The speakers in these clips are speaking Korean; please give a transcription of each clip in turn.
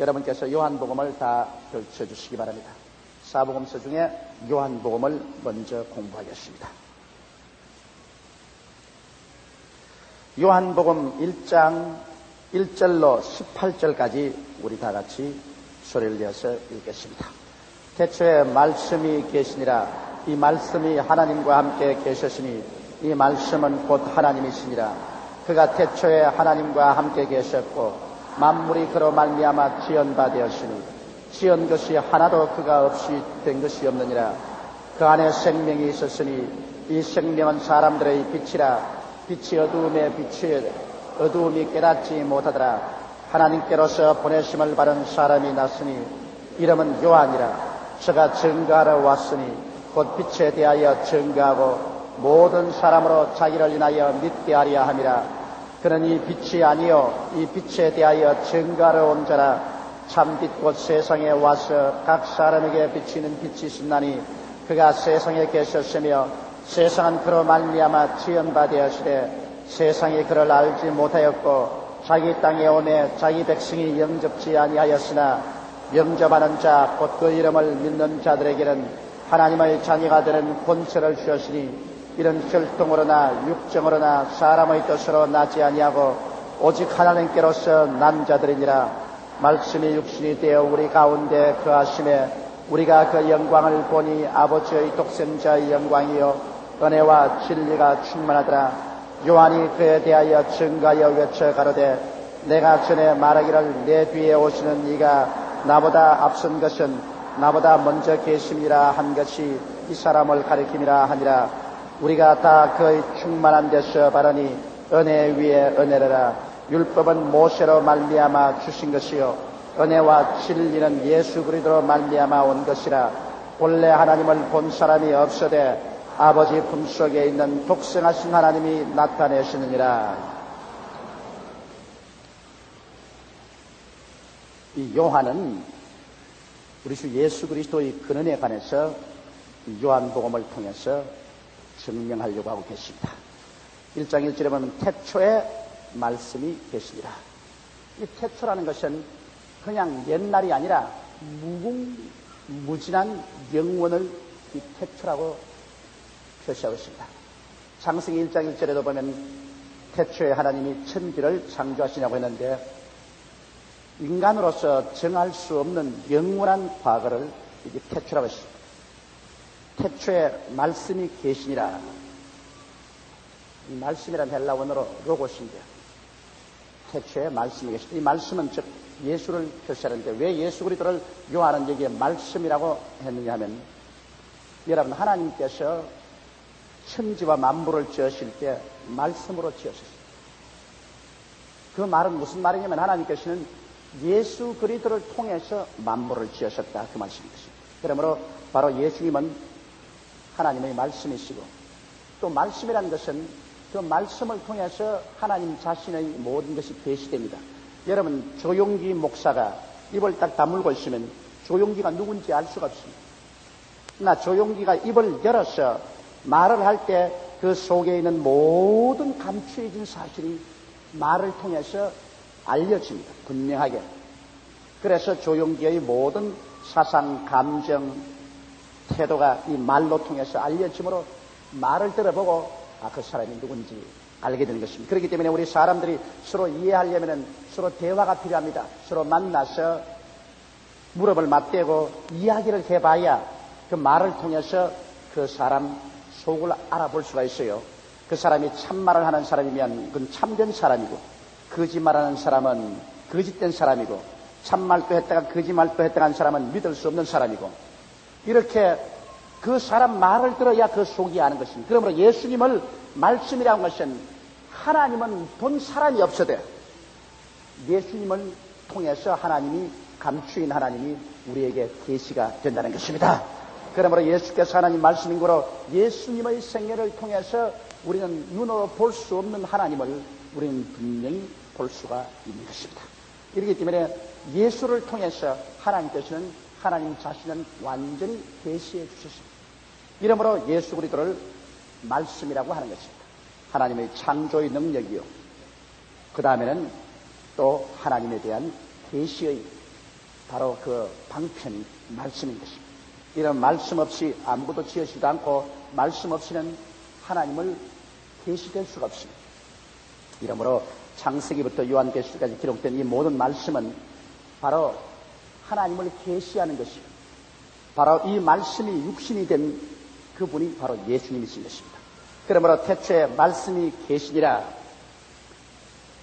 여러분께서 요한복음을 다 펼쳐주시기 바랍니다. 사복음서 중에 요한복음을 먼저 공부하겠습니다. 요한복음 1장 1절로 18절까지 우리 다 같이 소리를 내어서 읽겠습니다. 태초에 말씀이 계시니라. 이 말씀이 하나님과 함께 계셨으니 이 말씀은 곧 하나님이시니라. 그가 태초에 하나님과 함께 계셨고 만물이 그로 말미암아 지은 바 되었으니 지은 것이 하나도 그가 없이 된 것이 없느니라. 그 안에 생명이 있었으니 이 생명은 사람들의 빛이라. 빛이 어두움에 비추어 어두움이 깨닫지 못하더라. 하나님께로서 보내심을 받은 사람이 났으니 이름은 요한이라. 저가 증거하러 왔으니 곧 빛에 대하여 증거하고 모든 사람으로 자기를 인하여 믿게 하려 함이라. 그는 이 빛이 아니요 이 빛에 대하여 증거하러 온 자라. 참빛 곧 세상에 와서 각 사람에게 비치는 빛이 있나니 그가 세상에 계셨으며 세상은 그로 말미암아 지은 바 되었으되 세상이 그를 알지 못하였고 자기 땅에 오매 자기 백성이 영접지 아니하였으나 영접하는 자 곧 그 이름을 믿는 자들에게는 하나님의 자녀가 되는 권세를 주었으니 이런 혈통으로나 육정으로나 사람의 뜻으로 나지 아니하고 오직 하나님께로서 난 자들이니라. 말씀이 육신이 되어 우리 가운데 거하심에 우리가 그 영광을 보니 아버지의 독생자의 영광이요 은혜와 진리가 충만하더라. 요한이 그에 대하여 증가하여 외쳐 가로되 내가 전에 말하기를 내 뒤에 오시는 이가 나보다 앞선 것은 나보다 먼저 계심이라 한 것이 이 사람을 가리킴이라 하니라. 우리가 다 그의 충만한 데서 바라니 은혜 위에 은혜라. 율법은 모세로 말미암아 주신 것이요 은혜와 진리는 예수 그리스도로 말미암아 온 것이라. 본래 하나님을 본 사람이 없어되 아버지 품속에 있는 독생하신 하나님이 나타내시느니라. 이 요한은 우리 주 예수 그리스도의 근원에 관해서 요한복음을 통해서 증명하려고 하고 계십니다. 1장 1절에 보면 태초에 말씀이 계시니라. 이 태초라는 것은 그냥 옛날이 아니라 무궁무진한 영원을 이 태초라고 표시하고 있습니다. 창세기 1장 1절에도 보면 태초에 하나님이 천지를 창조하시냐고 했는데 인간으로서 정할 수 없는 영원한 과거를 이제 태초라고 했습니다. 태초에 말씀이 계시니라. 이 말씀이란 헬라 원어로 로고스인데 태초에 말씀이 계시다. 이 말씀은 즉 예수를 표시하는데 왜 예수 그리스도를 요한은 여기에 말씀이라고 했느냐 하면 여러분 하나님께서 천지와 만물을 지으실 때 말씀으로 지으셨습니다. 그 말은 무슨 말이냐면 하나님께서는 예수 그리스도를 통해서 만물을 지으셨다 그 말씀입니다. 그러므로 바로 예수님은 하나님의 말씀이시고 또 말씀이라는 것은 그 말씀을 통해서 하나님 자신의 모든 것이 계시됩니다. 여러분 조용기 목사가 입을 딱 다물고 있으면 조용기가 누군지 알 수가 없습니다. 그러나 조용기가 입을 열어서 말을 할 때 그 속에 있는 모든 감추어진 사실이 말을 통해서 알려집니다. 분명하게. 그래서 조용기의 모든 사상, 감정, 태도가 이 말로 통해서 알려짐으로 말을 들어보고 그 사람이 누군지 알게 되는 것입니다. 그렇기 때문에 우리 사람들이 서로 이해하려면 서로 대화가 필요합니다. 서로 만나서 무릎을 맞대고 이야기를 해봐야 그 말을 통해서 그 사람 속을 알아볼 수가 있어요. 그 사람이 참말을 하는 사람이면 그건 참된 사람이고 거짓말하는 사람은 거짓된 사람이고 참말도 했다가 거짓말도 했다가 한 사람은 믿을 수 없는 사람이고 이렇게 그 사람 말을 들어야 그 속이 아는 것입니다. 그러므로 예수님을 말씀이라는 것은 하나님은 본 사람이 없어도 예수님을 통해서 하나님이 감추인 하나님이 우리에게 계시가 된다는 것입니다. 그러므로 예수께서 하나님 말씀인 거로 예수님의 생애를 통해서 우리는 눈으로 볼 수 없는 하나님을 우리는 분명히 볼 수가 있는 것입니다. 이렇기 때문에 예수를 통해서 하나님께서는 하나님 자신은 완전히 계시해 주셨습니다. 이러므로 예수 그리스도를 말씀이라고 하는 것입니다. 하나님의 창조의 능력이요. 그 다음에는 또 하나님에 대한 계시의 바로 그 방편이 말씀인 것입니다. 이런 말씀 없이 아무것도 지으시도 않고 말씀 없이는 하나님을 계시될 수가 없습니다. 이러므로 창세기부터 요한계시까지 기록된 이 모든 말씀은 바로 하나님을 계시하는 것이요, 바로 이 말씀이 육신이 된 그분이 바로 예수님이신 것입니다. 그러므로 태초에 말씀이 계시니라,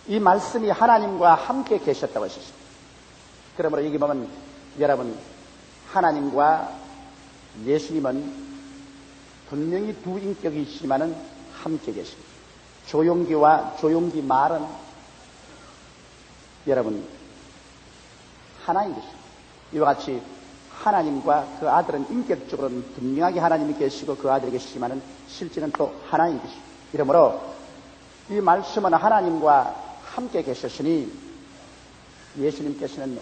이 말씀이 하나님과 함께 계셨다고 하셨습니다. 그러므로 여기 보면 여러분, 하나님과 예수님은 분명히 두 인격이시지만은 함께 계십니다. 조용기와 조용기 말은 여러분 하나인 것입니다. 이와 같이 하나님과 그 아들은 인격적으로는 분명하게 하나님이 계시고 그 아들이 계시지만은 실제는 또 하나인 것입니다. 이러므로 이 말씀은 하나님과 함께 계셨으니 예수님께서는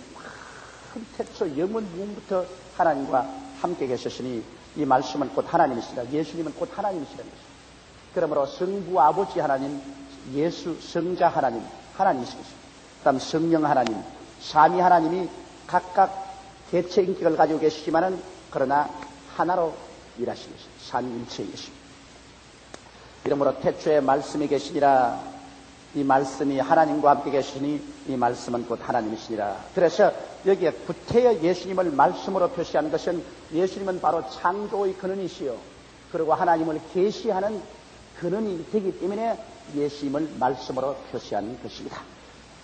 큰 태초 영원 무음부터 하나님과 함께 계셨으니 이 말씀은 곧 하나님이시라, 예수님은 곧 하나님이시라는 것입니다. 그러므로 성부 아버지 하나님, 예수 성자 하나님, 하나님이신 것입니다. 그다음 성령 하나님, 삼위 하나님이 각각 개체 인격을 가지고 계시지만은 그러나 하나로 일하시는 것입니다. 삼위일체인 것입니다. 이러므로 태초에 말씀이 계시니라, 이 말씀이 하나님과 함께 계시니 이 말씀은 곧 하나님이시니라. 그래서 여기에 구태여 예수님을 말씀으로 표시하는 것은 예수님은 바로 창조의 근원이시요, 그리고 하나님을 계시하는 근원이 되기 때문에 예수님을 말씀으로 표시하는 것입니다.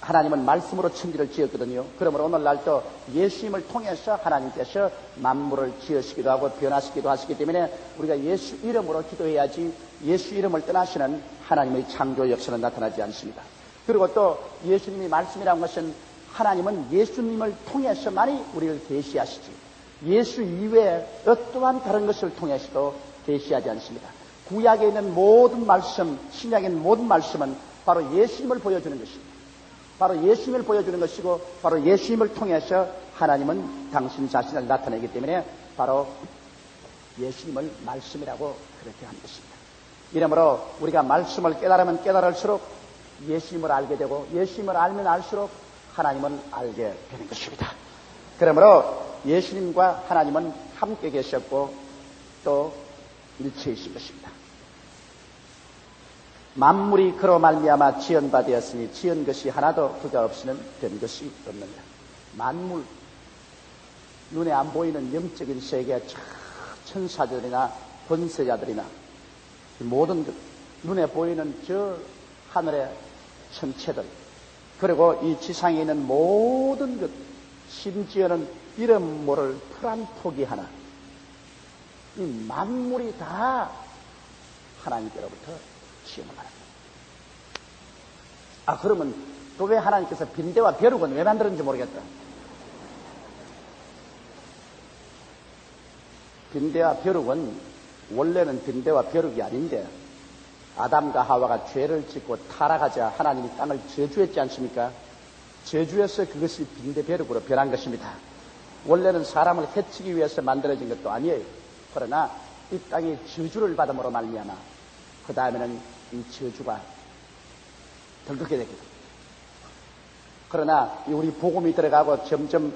하나님은 말씀으로 천지를 지었거든요. 그러므로 오늘날도 예수님을 통해서 하나님께서 만물을 지으시기도 하고 변화시키기도 하시기 때문에 우리가 예수 이름으로 기도해야지 예수 이름을 떠나시는 하나님의 창조 역사는 나타나지 않습니다. 그리고 또 예수님이 말씀이라는 것은 하나님은 예수님을 통해서만이 우리를 계시하시지 예수 이외에 어떠한 다른 것을 통해서도 계시하지 않습니다. 구약에 있는 모든 말씀, 신약에 있는 모든 말씀은 바로 예수님을 보여주는 것입니다. 바로 예수님을 보여주는 것이고 바로 예수님을 통해서 하나님은 당신 자신을 나타내기 때문에 바로 예수님을 말씀이라고 그렇게 한 것입니다. 이러므로 우리가 말씀을 깨달으면 깨달을수록 예수님을 알게 되고 예수님을 알면 알수록 하나님을 알게 되는 것입니다. 그러므로 예수님과 하나님은 함께 계셨고 또 일체이신 것입니다. 만물이 그로 말미암아 지은 바 되었으니 지은 것이 하나도 그가 없이는 된 것이 없느니라. 만물, 눈에 안 보이는 영적인 세계, 천사들이나 권세자들이나 모든 것, 눈에 보이는 저 하늘의 천체들, 그리고 이 지상에 있는 모든 것, 심지어는 이름 모를 풀 한 포기 하나, 이 만물이 다 하나님께로부터 지음을 받았다. 그러면 또 왜 하나님께서 빈대와 벼룩은 왜 만들었는지 모르겠다. 빈대와 벼룩은 원래는 빈대와 벼룩이 아닌데 아담과 하와가 죄를 짓고 타락하자 하나님이 땅을 저주했지 않습니까? 저주해서 그것이 빈대 벼룩으로 변한 것입니다. 원래는 사람을 해치기 위해서 만들어진 것도 아니에요. 그러나 이 땅이 저주를 받음으로 말미암아 그 다음에는 이 저주가 덜컥게 되거든. 그러나 우리 복음이 들어가고 점점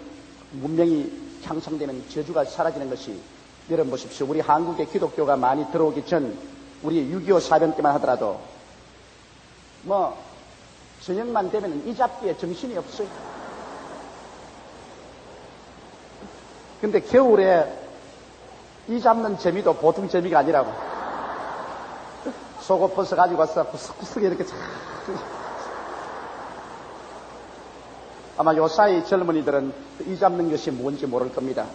문명이 향상되면 저주가 사라지는 것이, 여러분 보십시오. 우리 한국에 기독교가 많이 들어오기 전 우리 6.25 사변 때만 하더라도 저녁만 되면 이 잡기에 정신이 없어요. 근데 겨울에 이 잡는 재미도 보통 재미가 아니라고. 속옷 벗어 가지고 와서 구석구석 이렇게 아마 요 사이 젊은이들은 이 잡는 것이 뭔지 모를 겁니다.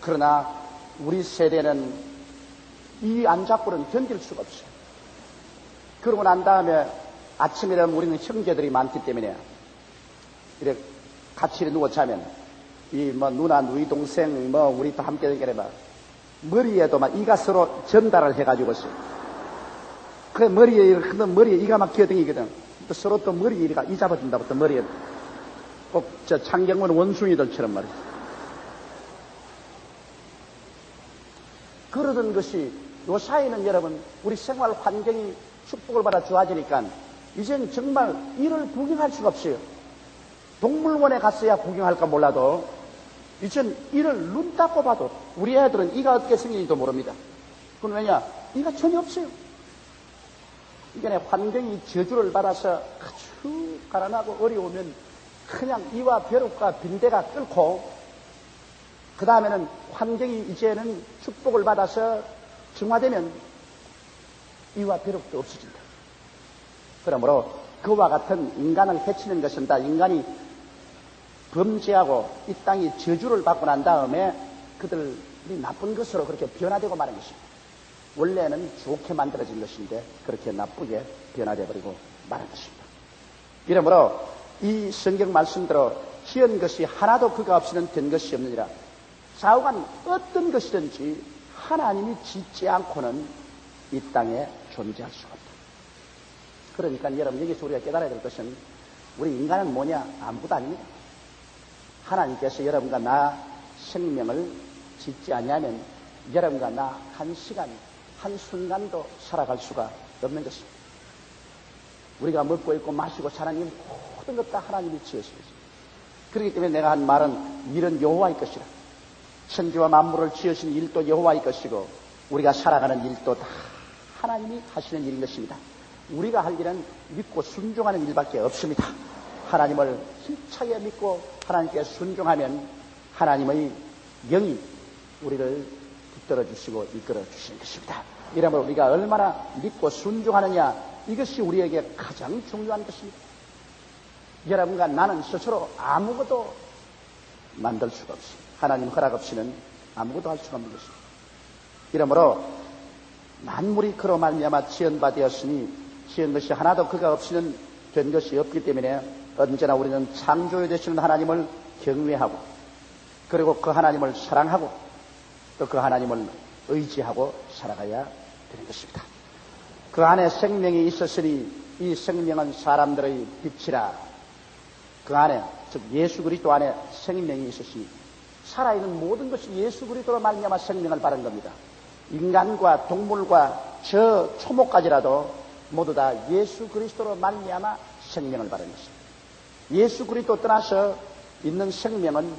그러나 우리 세대는 이 안 잡고는 견딜 수가 없어요. 그러고 난 다음에 아침에 되면 우리는 형제들이 많기 때문에 이렇게 같이 누워 자면 누나, 누이 동생, 우리 또 함께 되게 해봐. 머리에도 막 이가 서로 전달을 해가지고 있어요. 그 머리에 이가 막 기어댕기거든. 또 서로 또 머리에 이 잡아준다고 또 머리에. 꼭 창경문 원숭이들처럼 말이야. 그러던 것이 요 사이는 여러분, 우리 생활 환경이 축복을 받아 좋아지니까 이젠 정말 이를 구경할 수가 없어요. 동물원에 갔어야 구경할까 몰라도 이젠 이를 눈 닦고 봐도 우리 애들은 이가 어떻게 생긴지도 모릅니다. 그건 왜냐? 이가 전혀 없어요. 이게 환경이 저주를 받아서 아주 가난하고 어려우면 그냥 이와 벼룩과 빈대가 끓고, 그 다음에는 환경이 이제는 축복을 받아서 정화되면 이와 벼룩도 없어진다. 그러므로 그와 같은 인간을 해치는 것은 다 인간이 범죄하고 이 땅이 저주를 받고 난 다음에 그들이 나쁜 것으로 그렇게 변화되고 마는 것입니다. 원래는 좋게 만들어진 것인데 그렇게 나쁘게 변화되어 버리고 마는 것입니다. 이러므로 이 성경 말씀대로 지은 것이 하나도 그가 없이는 된 것이 없느니라. 좌우간 어떤 것이든지 하나님이 짓지 않고는 이 땅에 존재할 수가 없다. 그러니까 여러분, 여기서 우리가 깨달아야 될 것은 우리 인간은 뭐냐? 아무것도 아닙니다. 하나님께서 여러분과 나 생명을 짓지 않냐면 여러분과 나 한 시간, 한 순간도 살아갈 수가 없는 것입니다. 우리가 먹고 있고 마시고 사는 이 모든 것 다 하나님이 지으셨습니다. 그렇기 때문에 내가 한 말은 일은 여호와의 것이라. 천지와 만물을 지으신 일도 여호와의 것이고 우리가 살아가는 일도 다 하나님이 하시는 일인 것입니다. 우리가 할 일은 믿고 순종하는 일밖에 없습니다. 하나님을 힘차게 믿고 하나님께 순종하면 하나님의 영이 우리를 붙들어 주시고 이끌어 주시는 것입니다. 이러므로 우리가 얼마나 믿고 순종하느냐, 이것이 우리에게 가장 중요한 것입니다. 여러분과 나는 스스로 아무것도 만들 수가 없습니다. 하나님 허락 없이는 아무것도 할 수가 없는 것입니다. 이러므로 만물이 그로 말미암아 지은 바 되었으니 지은 것이 하나도 그가 없이는 된 것이 없기 때문에 언제나 우리는 창조해 되시는 하나님을 경외하고, 그리고 그 하나님을 사랑하고, 또 그 하나님을 의지하고 살아가야 되는 것입니다. 그 안에 생명이 있었으니 이 생명은 사람들의 빛이라. 그 안에, 즉 예수 그리스도 안에 생명이 있었으니, 살아있는 모든 것이 예수 그리스도로 말미암아 생명을 받은 겁니다. 인간과 동물과 저 초목까지라도 모두 다 예수 그리스도로 말미암아 생명을 받은 것입니다. 예수 그리스도 떠나서 있는 생명은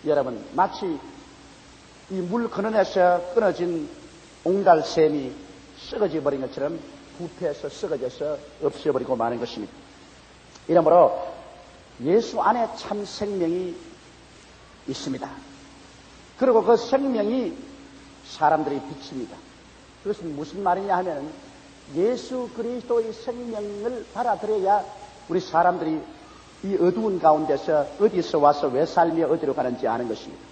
여러분 마치 이 물 근원에서 끊어진 옹달샘이 썩어져 버린 것처럼 부패해서 썩어져서 없어버리고 마는 것입니다. 이러므로 예수 안에 참 생명이 있습니다. 그리고 그 생명이 사람들의 빛입니다. 그것은 무슨 말이냐 하면 예수 그리스도의 생명을 받아들여야 우리 사람들이 이 어두운 가운데서 어디서 와서 왜 살며 어디로 가는지 아는 것입니다.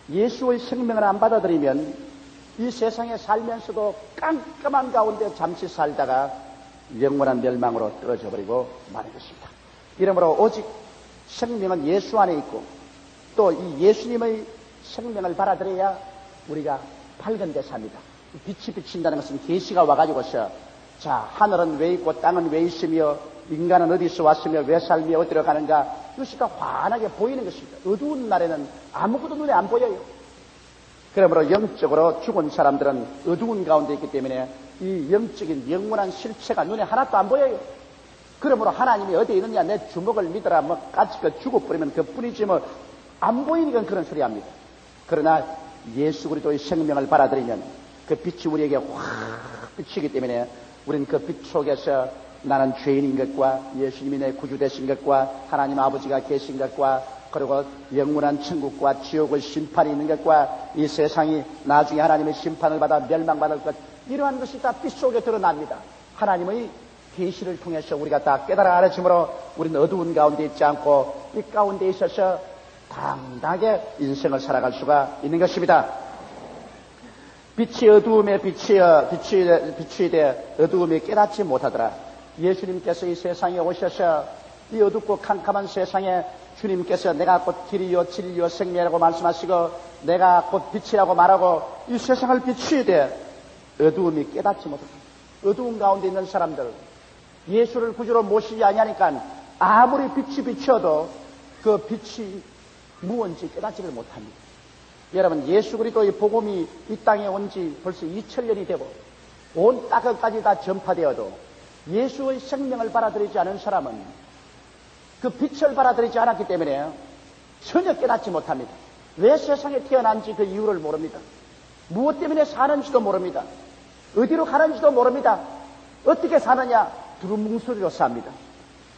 예수의 생명을 안 받아들이면 이 세상에 살면서도 깜깜한 가운데 잠시 살다가 영원한 멸망으로 떨어져 버리고 마는 것입니다. 이러므로 오직 생명은 예수 안에 있고 또 이 예수님의 생명을 받아들여야 우리가 밝은 데 삽니다. 빛이 비친다는 것은 계시가 와가지고서 자, 하늘은 왜 있고 땅은 왜 있으며 인간은 어디서 왔으며 왜 살며 어디로 가는가, 이것이 다 환하게 보이는 것입니다. 어두운 날에는 아무것도 눈에 안 보여요. 그러므로 영적으로 죽은 사람들은 어두운 가운데 있기 때문에 이 영적인 영원한 실체가 눈에 하나도 안 보여요. 그러므로 하나님이 어디에 있느냐, 내 주먹을 믿어라, 뭐 까치가 죽어버리면 그뿐이지 뭐 안 보이니까 그런 소리 합니다. 그러나 예수 그리스도의 생명을 받아들이면 그 빛이 우리에게 확 비치기 때문에 우리는 그 빛 속에서 나는 죄인인 것과 예수님이 내 구주 되신 것과 하나님 아버지가 계신 것과 그리고 영원한 천국과 지옥의 심판이 있는 것과 이 세상이 나중에 하나님의 심판을 받아 멸망받을 것, 이러한 것이 다 빛 속에 드러납니다. 하나님의 계시를 통해서 우리가 다 깨달아 알아줌으로 우리는 어두운 가운데 있지 않고 이 가운데 있어서 당당하게 인생을 살아갈 수가 있는 것입니다. 빛이 어두움에 빛이 돼 어두움에 깨닫지 못하더라. 예수님께서 이 세상에 오셔서 이 어둡고 캄캄한 세상에 주님께서 내가 곧 길이요 진리요 생명이라고 말씀하시고 내가 곧 빛이라고 말하고 이 세상을 비추게 돼 어두움이 깨닫지 못합니다. 어두운 가운데 있는 사람들, 예수를 구주로 모시지 아니하니까 아무리 빛이 비춰도 그 빛이 무언지 깨닫지를 못합니다. 여러분, 예수 그리스도의 복음이 이 땅에 온 지 벌써 2000년이 되고 온 땅까지 다 전파되어도 예수의 생명을 받아들이지 않은 사람은 그 빛을 받아들이지 않았기 때문에 전혀 깨닫지 못합니다. 왜 세상에 태어난지 그 이유를 모릅니다. 무엇 때문에 사는지도 모릅니다. 어디로 가는지도 모릅니다. 어떻게 사느냐? 두루뭉술이로 삽니다.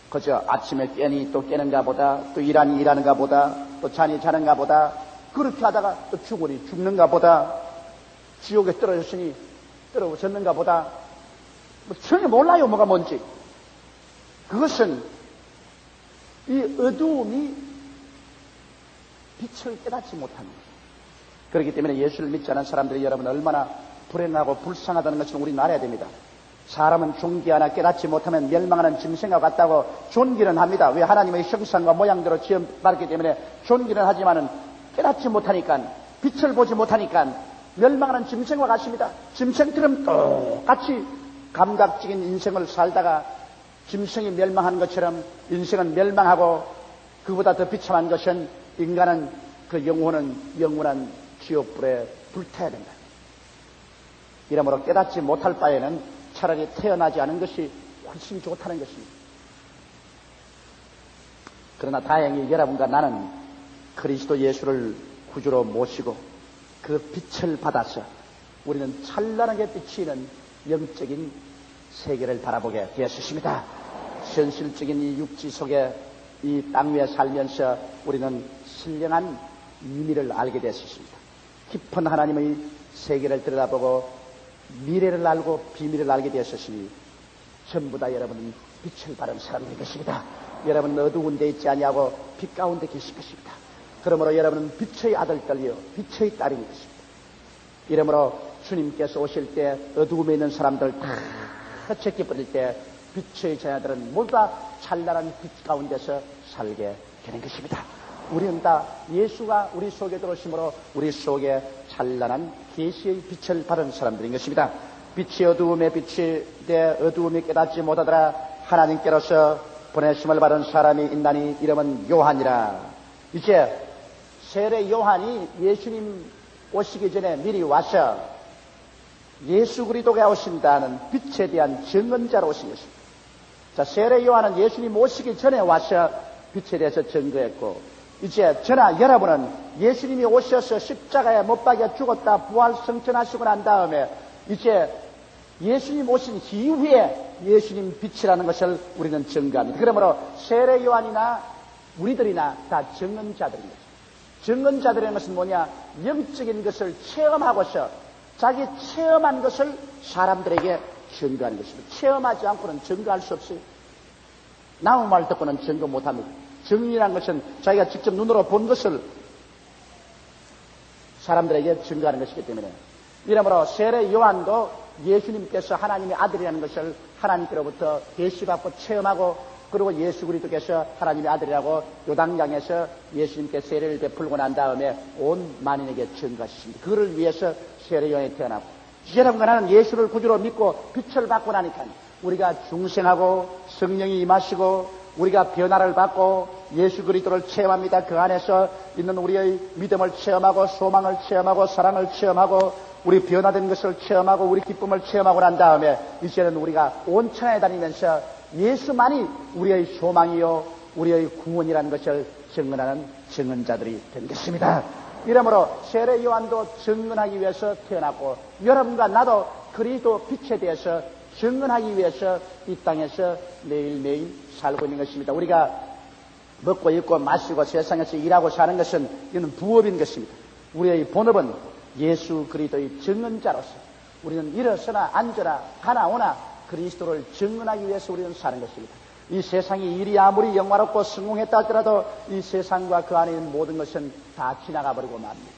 그저 아침에 깨니 또 깨는가 보다, 또 일하니 일하는가 보다, 또 자니 자는가 보다, 그렇게 하다가 또 죽으니 죽는가 보다, 지옥에 떨어졌으니 떨어졌는가 보다, 뭐 전혀 몰라요, 뭐가 뭔지. 그것은 이 어두움이 빛을 깨닫지 못합니다. 그렇기 때문에 예수를 믿지 않은 사람들이 여러분 얼마나 불행하고 불쌍하다는 것을 우리는 알아야 됩니다. 사람은 존귀하나 깨닫지 못하면 멸망하는 짐승과 같다고 존귀는 합니다. 왜? 하나님의 형상과 모양대로 지어봤기 때문에 존귀는 하지만은 깨닫지 못하니까, 빛을 보지 못하니까 멸망하는 짐승과 같습니다. 짐승들은 똑같이 감각적인 인생을 살다가 짐승이 멸망한 것처럼 인생은 멸망하고, 그보다 더 비참한 것은 인간은 그 영혼은 영원한 지옥불에 불타야 된다. 이러므로 깨닫지 못할 바에는 차라리 태어나지 않은 것이 훨씬 좋다는 것입니다. 그러나 다행히 여러분과 나는 그리스도 예수를 구주로 모시고 그 빛을 받아서 우리는 찬란하게 비치는 영적인 세계를 바라보게 되었습니다. 현실적인 이 육지 속에 이 땅 위에 살면서 우리는 신령한 의미를 알게 되었습니다. 깊은 하나님의 세계를 들여다보고 미래를 알고 비밀을 알게 되었으니 전부 다 여러분은 빛을 발한 사람일 것입니다. 여러분은 어두운 데 있지 아니하고 빛 가운데 계실 것입니다. 그러므로 여러분은 빛의 아들들이요 빛의 딸인 것입니다. 이러므로 주님께서 오실 때 어두움에 있는 사람들 다 헛새끼 뿌릴 때 빛의 자녀들은 모두 다 찬란한 빛 가운데서 살게 되는 것입니다. 우리는 다 예수가 우리 속에 들어오심으로 우리 속에 찬란한 계시의 빛을 발한 사람들인 것입니다. 빛이 어두움에 빛이 되 어두움이 깨닫지 못하더라. 하나님께로서 보내심을 받은 사람이 있나니 이름은 요한이라. 이제 세례 요한이 예수님 오시기 전에 미리 와서 예수 그리스도가 오신다는 빛에 대한 증언자로 오신 것입니다. 자, 세례 요한은 예수님 오시기 전에 와서 빛에 대해서 증거했고, 이제 저나 여러분은 예수님이 오셔서 십자가에 못 박여 죽었다 부활 승천하시고 난 다음에 이제 예수님 오신 이후에 예수님 빛이라는 것을 우리는 증거합니다. 그러므로 세례 요한이나 우리들이나 다 증언자들입니다. 증언자들이라는 것은 뭐냐? 영적인 것을 체험하고서 자기 체험한 것을 사람들에게 증거하는 것입니다. 체험하지 않고는 증거할 수 없어요. 남의 말 듣고는 증거 못합니다. 증인이라는 것은 자기가 직접 눈으로 본 것을 사람들에게 증거하는 것이기 때문에, 이러므로 세례 요한도 예수님께서 하나님의 아들이라는 것을 하나님께로부터 계시받고 체험하고, 그리고 예수 그리스도께서 하나님의 아들이라고 요단강에서 예수님께 세례를 베풀고 난 다음에 온 만인에게 증거하셨습니다. 그를 위해서 세례 요한이 태어나고, 여러분과 나는 예수를 구주로 믿고 빛을 받고 나니까 우리가 중생하고 성령이 임하시고 우리가 변화를 받고 예수 그리스도를 체험합니다. 그 안에서 있는 우리의 믿음을 체험하고 소망을 체험하고 사랑을 체험하고 우리 변화된 것을 체험하고 우리 기쁨을 체험하고 난 다음에 이제는 우리가 온 천하에 다니면서 예수만이 우리의 소망이요 우리의 구원이라는 것을 증언하는 증언자들이 된 것입니다. 이러므로 세례 요한도 증언하기 위해서 태어났고, 여러분과 나도 그리스도 빛에 대해서 증언하기 위해서 이 땅에서 매일매일 살고 있는 것입니다. 우리가 먹고 입고 마시고 세상에서 일하고 사는 것은 이는 부업인 것입니다. 우리의 본업은 예수 그리스도의 증언자로서 우리는 일어서나 앉아나 가나 오나 그리스도를 증언하기 위해서 우리는 사는 것입니다. 이 세상이 일이 아무리 영화롭고 성공했다 하더라도 이 세상과 그 안에 있는 모든 것은 다 지나가 버리고 맙니다.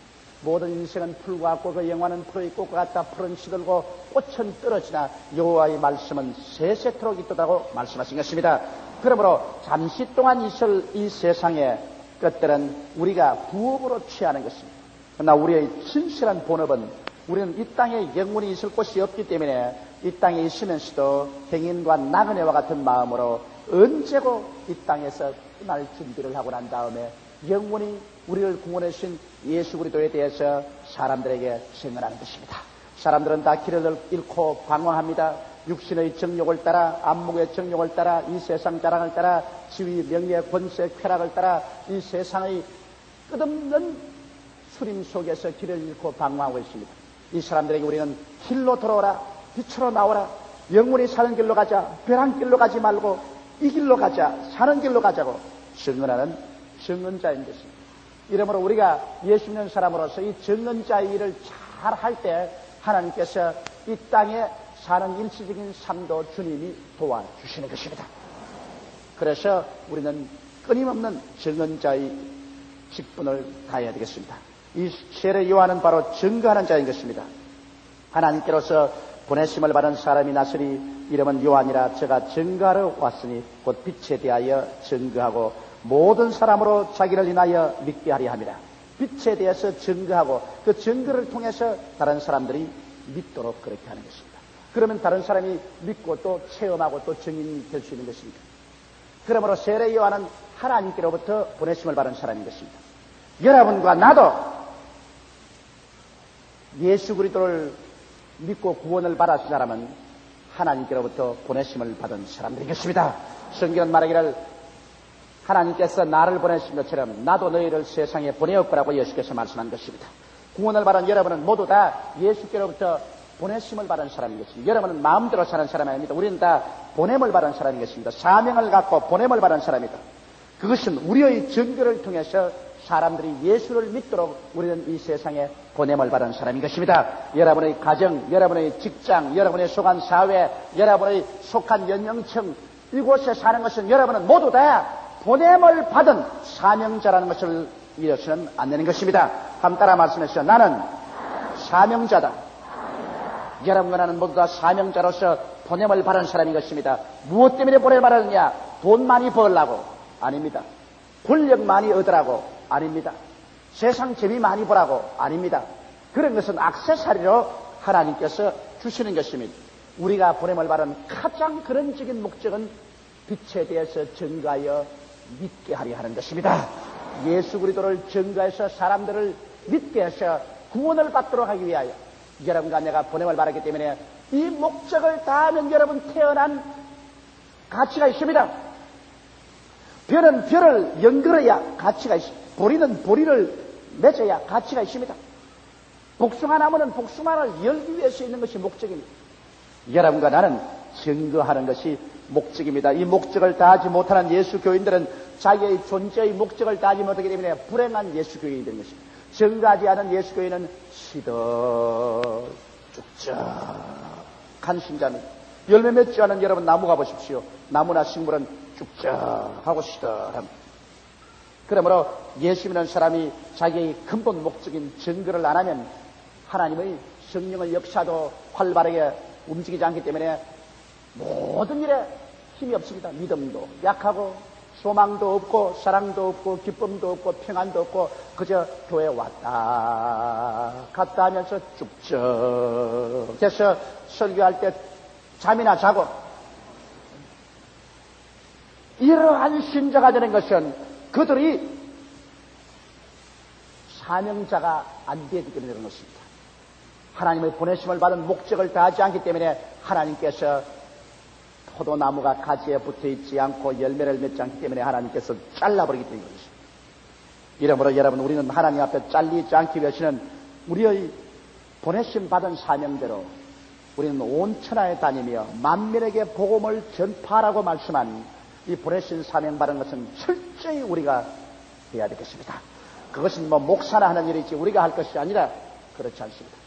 모든 인생은 풀과 같고 그 영화는 풀의 꽃과 같다. 풀은 시들고 꽃은 떨어지나 여호와의 말씀은 세세토록 있도다고 말씀하신 것입니다. 그러므로 잠시 동안 있을 이 세상의 것들은 우리가 부업으로 취하는 것입니다. 그러나 우리의 진실한 본업은 우리는 이 땅에 영원히 있을 곳이 없기 때문에 이 땅에 있으면서도 행인과 나그네와 같은 마음으로 언제고 이 땅에서 끝날 준비를 하고 난 다음에 영원히 우리를 구원해 주신 예수 그리스도에 대해서 사람들에게 증언하는 것입니다. 사람들은 다 길을 잃고 방황합니다. 육신의 정욕을 따라, 안목의 정욕을 따라, 이 세상 자랑을 따라, 지위, 명예, 권세, 쾌락을 따라 이 세상의 끝없는 수림 속에서 길을 잃고 방황하고 있습니다. 이 사람들에게 우리는 길로 돌아오라, 빛으로 나오라, 영원히 사는 길로 가자, 벼랑 길로 가지 말고 이 길로 가자, 사는 길로 가자고 증언하는 증언자인 것입니다. 이러므로 우리가 예수 믿는 사람으로서 이 증언자의 일을 잘 할 때 하나님께서 이 땅에 사는 일시적인 삶도 주님이 도와주시는 것입니다. 그래서 우리는 끊임없는 증언자의 직분을 다해야 되겠습니다. 이 세례 요한은 바로 증거하는 자인 것입니다. 하나님께로서 보내심을 받은 사람이 나으리 이름은 요한이라. 저가 증거하러 왔으니 곧 빛에 대하여 증거하고 모든 사람으로 자기를 인하여 믿게 하려 함이라. 빛에 대해서 증거하고 그 증거를 통해서 다른 사람들이 믿도록 그렇게 하는 것입니다. 그러면 다른 사람이 믿고 또 체험하고 또 증인이 될 수 있는 것입니다. 그러므로 세례 요한은 하나님께로부터 보내심을 받은 사람인 것입니다. 여러분과 나도 예수 그리스도를 믿고 구원을 받았을 사람은 하나님께로부터 보내심을 받은 사람들인 것입니다. 성경은 말하기를 하나님께서 나를 보내신 것처럼 나도 너희를 세상에 보내었거라고 예수께서 말씀한 것입니다. 구원을 받은 여러분은 모두 다 예수께로부터 보내심을 받은 사람인 것입니다. 여러분은 마음대로 사는 사람이 아닙니다. 우리는 다 보냄을 받은 사람인 것입니다. 사명을 갖고 보냄을 받은 사람이다. 그것은 우리의 증거를 통해서 사람들이 예수를 믿도록 우리는 이 세상에 보냄을 받은 사람인 것입니다. 여러분의 가정, 여러분의 직장, 여러분의 속한 사회, 여러분의 속한 연령층, 이곳에 사는 것은 여러분은 모두 다 보냄을 받은 사명자라는 것을 잃어서는 안 되는 것입니다. 한번 따라 말씀하시죠. 나는 사명자다. 여러분과 나는 모두 다 사명자로서 보냄을 받은 사람인 것입니다. 무엇 때문에 보냄을 받았느냐? 돈 많이 벌라고? 아닙니다. 권력 많이 얻으라고? 아닙니다. 세상 재미 많이 보라고? 아닙니다. 그런 것은 액세서리로 하나님께서 주시는 것입니다. 우리가 보냄을 받은 가장 근원적인 목적은 빛에 대해서 증거하여 믿게 하려 하는 것입니다. 예수 그리스도를 증거해서 사람들을 믿게 해서 구원을 받도록 하기 위하여 여러분과 내가 보냄을 받았기 때문에 이 목적을 다하면 여러분 태어난 가치가 있습니다. 별은 별을 연결해야 가치가 있습니다. 보리는 보리를 맺어야 가치가 있습니다. 복숭아 나무는 복숭아를 열기 위해서 있는 것이 목적입니다. 여러분과 나는 증거하는 것이 목적입니다. 이 목적을 다하지 못하는 예수 교인들은 자기의 존재의 목적을 다하지 못하기 때문에 불행한 예수 교인이 되는 것입니다. 증거하지 않은 예수 교인은 시덕쭉적한 신자입니다. 열매 맺지 않은 여러분 나무 가보십시오. 나무나 식물은 쭉적하고 시덕합니다. 그러므로 예수 믿는 사람이 자기의 근본 목적인 증거를 안 하면 하나님의 성령의 역사도 활발하게 움직이지 않기 때문에 모든 일에 힘이 없습니다. 믿음도 약하고 소망도 없고 사랑도 없고 기쁨도 없고 평안도 없고 그저 교회 왔다 갔다 하면서 쭉쭉 해서 설교할 때 잠이나 자고 이러한 신자가 되는 것은 그들이 사명자가 안 되기 때문에 그런 것입니다. 하나님의 보내심을 받은 목적을 다하지 않기 때문에 하나님께서 포도나무가 가지에 붙어있지 않고 열매를 맺지 않기 때문에 하나님께서 잘라버리기 때문에 그렇습니다. 이러므로 여러분 우리는 하나님 앞에 잘리지 않기 위해서는 우리의 보내심 받은 사명대로 우리는 온 천하에 다니며 만민에게 복음을 전파하라고 말씀한 이 보내신 사명 받은 것은 철저히 우리가 해야 되겠습니다. 그것은 뭐 목사나 하는 일이지 우리가 할 것이 아니라 그렇지 않습니다.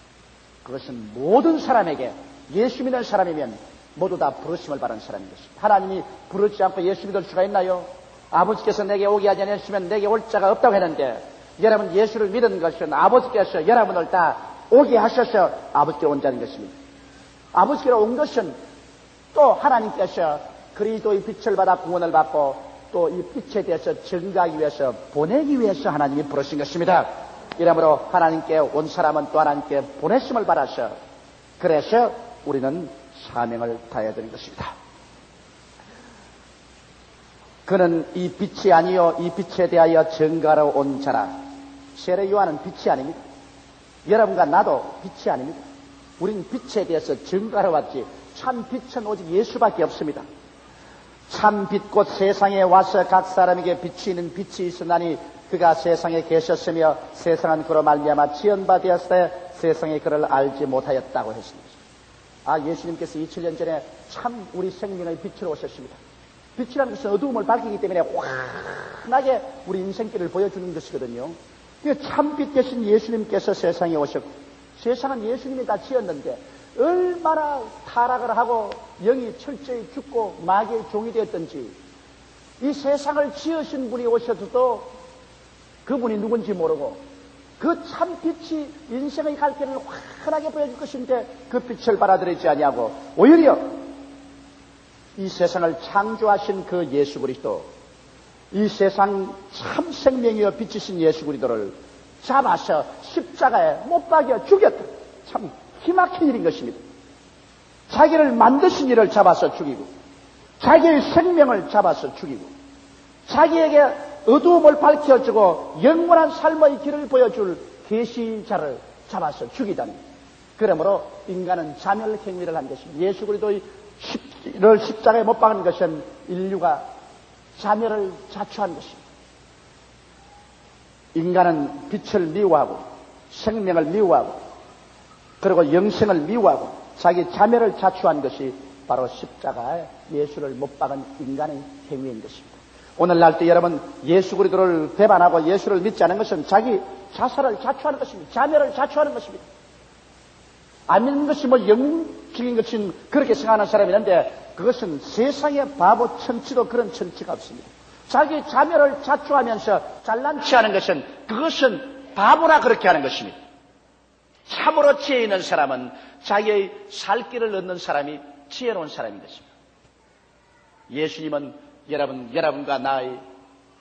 그것은 모든 사람에게 예수 믿는 사람이면 모두 다 부르심을 받은 사람인 것입니다. 하나님이 부르지 않고 예수 믿을 수가 있나요? 아버지께서 내게 오게 하지 않으시면 내게 올 자가 없다고 했는데 여러분 예수를 믿은 것은 아버지께서 여러분을 다 오게 하셔서 아버지께로 온 자인 것입니다. 아버지께로 온 것은 또 하나님께서 그리스도의 빛을 받아 구원을 받고 또 이 빛에 대해서 증거하기 위해서 보내기 위해서 하나님이 부르신 것입니다. 이러므로 하나님께 온 사람은 또 하나님께 보내심을 받아서 그래서 우리는 사명을 다해야 되는 것입니다. 그는 이 빛이 아니요 이 빛에 대하여 증거하러 온 자라. 세례 요한은 빛이 아닙니다. 여러분과 나도 빛이 아닙니다. 우리는 빛에 대해서 증거하러 왔지 참 빛은 오직 예수밖에 없습니다. 참 빛 곧 세상에 와서 각 사람에게 비치는 빛이 있으나니 그가 세상에 계셨으며 세상은 그로 말미암아 지은 바 되었을 때 세상이 그를 알지 못하였다고 했습니다. 예수님께서 2000년 전에 참 우리 생명의 빛으로 오셨습니다. 빛이라는 것은 어두움을 밝히기 때문에 환하게 우리 인생길을 보여주는 것이거든요. 참빛 되신 예수님께서 세상에 오셨고, 세상은 예수님이 다 지었는데 얼마나 타락을 하고 영이 철저히 죽고 마귀의 종이 되었던지, 이 세상을 지으신 분이 오셔도 그분이 누군지 모르고 그 참빛이 인생의 갈 길을 환하게 보여줄 것인데 그 빛을 받아들이지 아니하고 오히려 이 세상을 창조하신 그 예수 그리스도, 이 세상 참 생명이여 빛이신 예수 그리스도를 잡아서 십자가에 못 박여 죽였다. 참 기막힌 일인 것입니다. 자기를 만드신 이를 잡아서 죽이고, 자기의 생명을 잡아서 죽이고, 자기에게 어두움을 밝혀주고 영원한 삶의 길을 보여줄 계시자를 잡아서 죽이다니. 그러므로 인간은 자멸 행위를 한 것입니다. 예수 그리스도를 십자가에 못 박은 것은 인류가 자멸을 자초한 것입니다. 인간은 빛을 미워하고 생명을 미워하고 그리고 영생을 미워하고 자기 자멸을 자초한 것이 바로 십자가에 예수를 못 박은 인간의 행위인 것입니다. 오늘날 때 여러분 예수 그리스도를 배반하고 예수를 믿지 않은 것은 자기 자살을 자초하는 것입니다. 자멸을 자초하는 것입니다. 안 믿는 것이 영적인 것인 그렇게 생각하는 사람이 있는데 그것은 세상의 바보 천치도 그런 천치가 없습니다. 자기 자멸을 자초하면서 잘난 체하는 것은 그것은 바보라 그렇게 하는 것입니다. 참으로 지혜 있는 사람은 자기의 살 길을 얻는 사람이 지혜로운 사람인 것입니다. 예수님은 여러분과 나의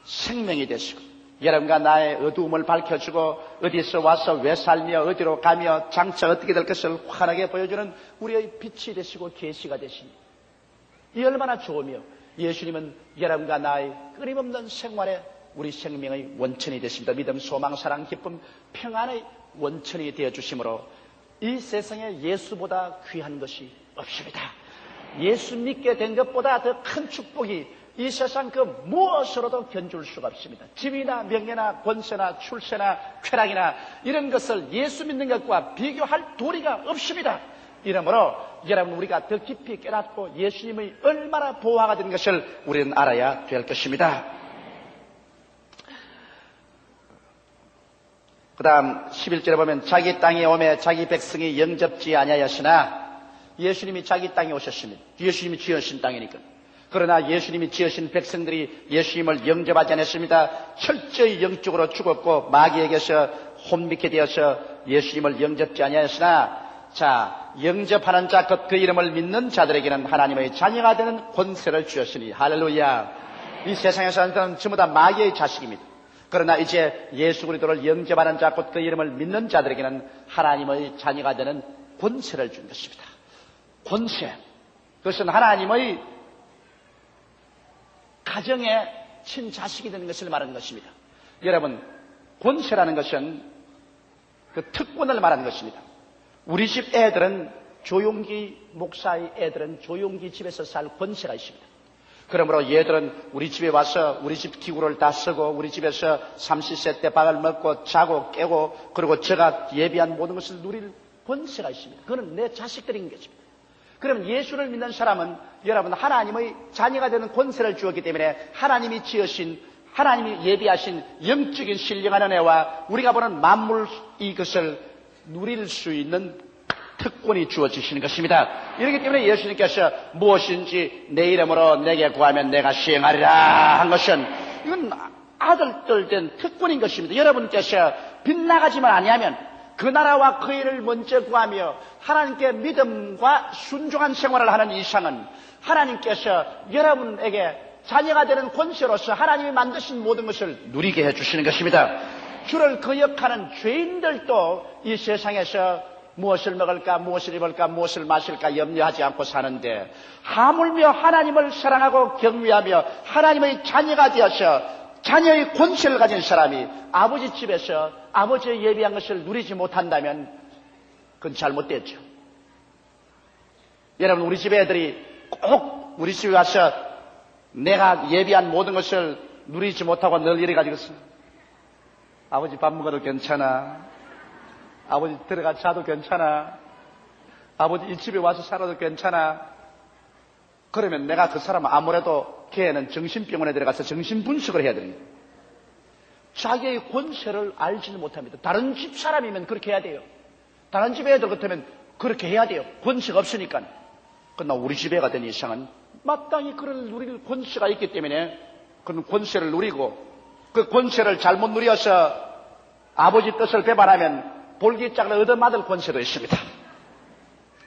생명이 되시고 여러분과 나의 어두움을 밝혀주고 어디서 와서 왜 살며 어디로 가며 장차 어떻게 될 것을 환하게 보여주는 우리의 빛이 되시고 계시가 되시니 이 얼마나 좋으며 예수님은 여러분과 나의 끊임없는 생활에 우리 생명의 원천이 되십니다. 믿음, 소망, 사랑, 기쁨, 평안의 원천이 되어주심으로 이 세상에 예수보다 귀한 것이 없습니다. 예수 믿게 된 것보다 더 큰 축복이 이 세상 그 무엇으로도 견줄 수가 없습니다. 집이나 명예나 권세나 출세나 쾌락이나 이런 것을 예수 믿는 것과 비교할 도리가 없습니다. 이러므로 여러분 우리가 더 깊이 깨닫고 예수님의 얼마나 보화가 된 것을 우리는 알아야 될 것입니다. 그 다음 11절에 보면 자기 땅에 오매 자기 백성이 영접지 아니하였으나 예수님이 자기 땅에 오셨습니다. 예수님이 지으신 땅이니까. 그러나 예수님이 지으신 백성들이 예수님을 영접하지 않았습니다. 철저히 영적으로 죽었고 마귀에게서 혼미케 되어서 예수님을 영접지 아니하였으나 영접하는 자 곧 그 이름을 믿는 자들에게는 하나님의 자녀가 되는 권세를 주셨으니 할렐루야. 이 세상에 사는 사람은 전부 다 마귀의 자식입니다. 그러나 이제 예수 그리스도를 영접하는 자 곧 그 이름을 믿는 자들에게는 하나님의 자녀가 되는 권세를 준 것입니다. 권세. 그것은 하나님의 가정의 친자식이 되는 것을 말하는 것입니다. 여러분, 권세라는 것은 그 특권을 말하는 것입니다. 우리 집 애들은 조용기 목사의 애들은 조용기 집에서 살 권세가 있습니다. 그러므로 얘들은 우리 집에 와서 우리 집 기구를 다 쓰고 우리 집에서 삼시세 때 밥을 먹고 자고 깨고 그리고 제가 예비한 모든 것을 누릴 권세가 있습니다. 그건 내 자식들인 것입니다. 그럼 예수를 믿는 사람은 여러분 하나님의 자녀가 되는 권세를 주었기 때문에 하나님이 지으신 하나님이 예비하신 영적인 신령한 은혜와 우리가 보는 만물 이것을 누릴 수 있는 특권이 주어지시는 것입니다. 이렇기 때문에 예수님께서 무엇인지 내 이름으로 내게 구하면 내가 시행하리라 한 것은 이건 아들들 된 특권인 것입니다. 여러분께서 빗나가지만 아니하면 그 나라와 그 일을 먼저 구하며 하나님께 믿음과 순종한 생활을 하는 이상은 하나님께서 여러분에게 자녀가 되는 권세로서 하나님이 만드신 모든 것을 누리게 해주시는 것입니다. 주를 거역하는 죄인들도 이 세상에서 무엇을 먹을까, 무엇을 입을까, 무엇을 마실까 염려하지 않고 사는데 하물며 하나님을 사랑하고 경외하며 하나님의 자녀가 되어서 자녀의 권세를 가진 사람이 아버지 집에서 아버지의 예비한 것을 누리지 못한다면 그건 잘못됐죠. 여러분 우리 집 애들이 꼭 우리 집에 와서 내가 예비한 모든 것을 누리지 못하고 늘 이래가지고 아버지 밥 먹어도 괜찮아. 아버지 들어가 자도 괜찮아. 아버지 이 집에 와서 살아도 괜찮아. 그러면 내가 그 사람 아무래도 걔는 정신병원에 들어가서 정신분석을 해야 됩니다. 자기의 권세를 알지는 못합니다. 다른 집 사람이면 그렇게 해야 돼요. 다른 집 애들 같으면 그렇게 해야 돼요. 권세가 없으니까. 그러나 우리 집 애가 된 이상은 마땅히 그를 누릴 권세가 있기 때문에 그런 권세를 누리고 그 권세를 잘못 누려서 아버지 뜻을 배반하면 볼기짝을 얻어맞을 권세도 있습니다.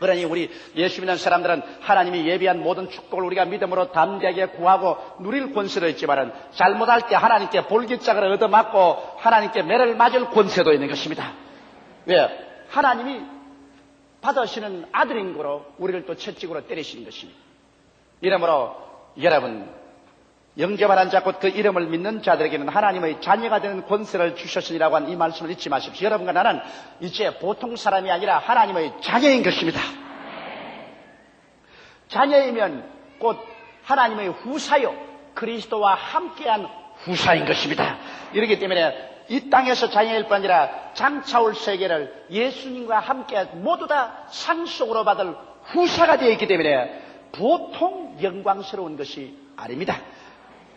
그러니 우리 예수 믿는 사람들은 하나님이 예비한 모든 축복을 우리가 믿음으로 담대하게 구하고 누릴 권세도 있지만 잘못할 때 하나님께 볼기짝을 얻어맞고 하나님께 매를 맞을 권세도 있는 것입니다. 왜? 하나님이 받으시는 아들인 거로 우리를 또 채찍으로 때리시는 것입니다. 이러므로 여러분 영접하는 자 곧 그 이름을 믿는 자들에게는 하나님의 자녀가 되는 권세를 주셨으니라고 한 이 말씀을 잊지 마십시오. 여러분과 나는 이제 보통 사람이 아니라 하나님의 자녀인 것입니다. 자녀이면 곧 하나님의 후사요 그리스도와 함께한 후사인 것입니다. 이렇기 때문에 이 땅에서 자녀일 뿐 아니라 장차올 세계를 예수님과 함께 모두 다 상속으로 받을 후사가 되어 있기 때문에 보통 영광스러운 것이 아닙니다.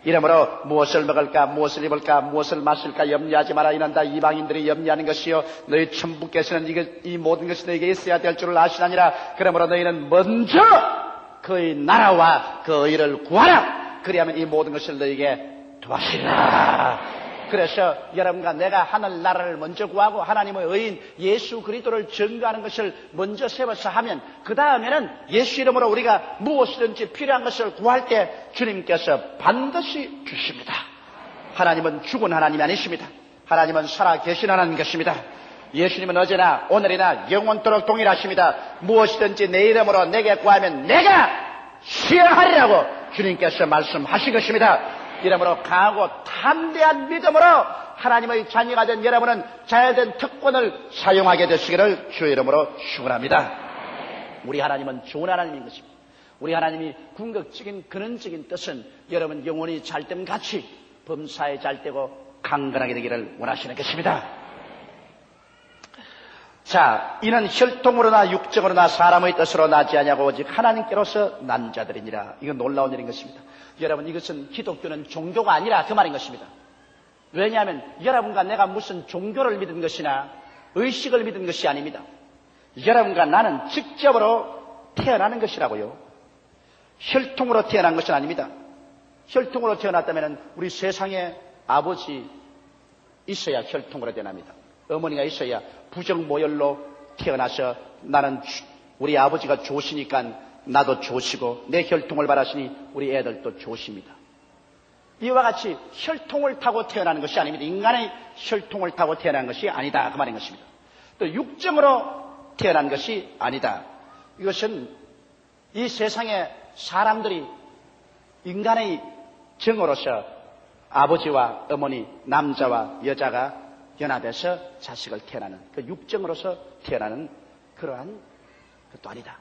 이러므로 무엇을 먹을까 무엇을 입을까 무엇을 마실까 염려하지 마라. 이는 다 이방인들이 염려하는 것이요 너희 천부께서는 이 모든 것이 너희에게 있어야 될 줄을 아시나니라. 그러므로 너희는 먼저 그의 나라와 그 의를 구하라. 그리하면 이 모든 것을 너희에게 도와주리라. 그래서 여러분과 내가 하늘나라를 먼저 구하고 하나님의 의인 예수 그리스도를 증거하는 것을 먼저 세워서 하면 그 다음에는 예수 이름으로 우리가 무엇이든지 필요한 것을 구할 때 주님께서 반드시 주십니다. 하나님은 죽은 하나님이 아니십니다. 하나님은 살아계신 하나님 것입니다. 예수님은 어제나 오늘이나 영원토록 동일하십니다. 무엇이든지 내 이름으로 내게 구하면 내가 수행하리라고 주님께서 말씀하신 것입니다. 이러므로 강하고 담대한 믿음으로 하나님의 자녀가 된 여러분은 자유된 특권을 사용하게 되시기를 주의 이름으로 축원합니다. 우리 하나님은 좋은 하나님인 것입니다. 우리 하나님이 궁극적인 근원적인 뜻은 여러분 영혼이 잘됨 같이 범사에 잘되고 강건하게 되기를 원하시는 것입니다. 자, 이는 혈통으로나 육정으로나 사람의 뜻으로 나지 아니하고 오직 하나님께로서 난 자들이니라. 이건 놀라운 일인 것입니다. 여러분 이것은 기독교는 종교가 아니라 그 말인 것입니다. 왜냐하면 여러분과 내가 무슨 종교를 믿은 것이나 의식을 믿은 것이 아닙니다. 여러분과 나는 직접으로 태어나는 것이라고요. 혈통으로 태어난 것은 아닙니다. 혈통으로 태어났다면 우리 세상에 아버지 있어야 혈통으로 태어납니다. 어머니가 있어야 부정모혈로 태어나서 나는 우리 아버지가 좋으시니까 나도 좋으시고 내 혈통을 바라시니 우리 애들도 좋으십니다. 이와 같이 혈통을 타고 태어나는 것이 아닙니다. 인간의 혈통을 타고 태어난 것이 아니다 그 말인 것입니다. 또 육정으로 태어난 것이 아니다. 이것은 이 세상에 사람들이 인간의 정으로서 아버지와 어머니 남자와 여자가 연합해서 자식을 태어나는 그 육정으로서 태어나는 그러한 것도 아니다.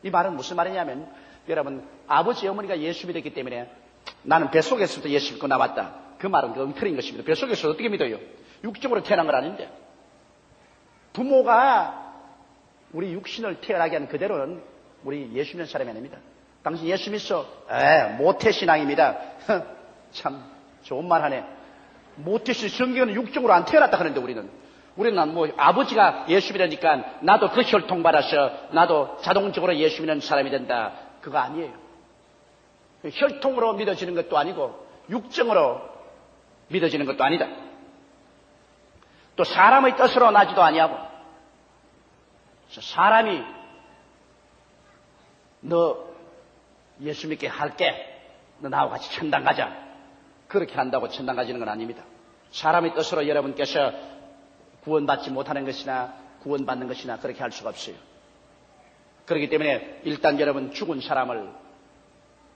이 말은 무슨 말이냐면 여러분 아버지 어머니가 예수 믿었기 때문에 나는 뱃속에서부터 예수 믿고 나왔다. 그 말은 그 엉터리인 것입니다. 뱃속에서 어떻게 믿어요? 육정으로 태어난 건 아닌데 부모가 우리 육신을 태어나게 한 그대로는 우리 예수 믿는 사람이 아닙니다. 당신 예수 믿어? 모태신앙입니다. 참 좋은 말 하네. 모태신 성경은 육정으로 안 태어났다 하는데 우리는 뭐 아버지가 예수 믿으니까 나도 그 혈통 받아서 나도 자동적으로 예수 믿는 사람이 된다. 그거 아니에요. 혈통으로 믿어지는 것도 아니고 육정으로 믿어지는 것도 아니다. 또 사람의 뜻으로 나지도 아니하고 사람이 너 예수 믿게 할게. 너 나하고 같이 천당 가자. 그렇게 한다고 천당 가지는 건 아닙니다. 사람의 뜻으로 여러분께서 구원받지 못하는 것이나 구원받는 것이나 그렇게 할 수가 없어요. 그렇기 때문에 일단 여러분 죽은 사람을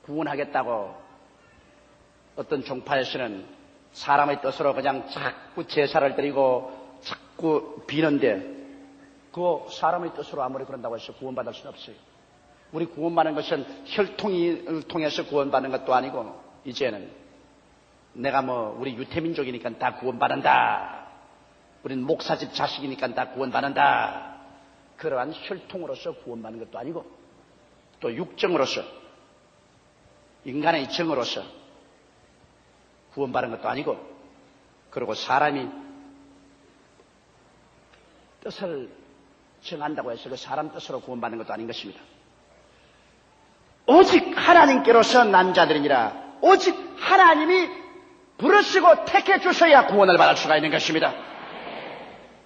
구원하겠다고 어떤 종파에서는 사람의 뜻으로 그냥 자꾸 제사를 드리고 자꾸 비는데 그 사람의 뜻으로 아무리 그런다고 해서 구원받을 수는 없어요. 우리 구원받는 것은 혈통을 통해서 구원받는 것도 아니고 이제는 내가 우리 유태민족이니까 다 구원받는다. 우린 목사집 자식이니까 다 구원받는다. 그러한 혈통으로서 구원받는 것도 아니고 또 육정으로서 인간의 정으로서 구원받는 것도 아니고 그리고 사람이 뜻을 정한다고 해서 그 사람 뜻으로 구원받는 것도 아닌 것입니다. 오직 하나님께로서 난 자들이니라. 오직 하나님이 부르시고 택해 주셔야 구원을 받을 수가 있는 것입니다.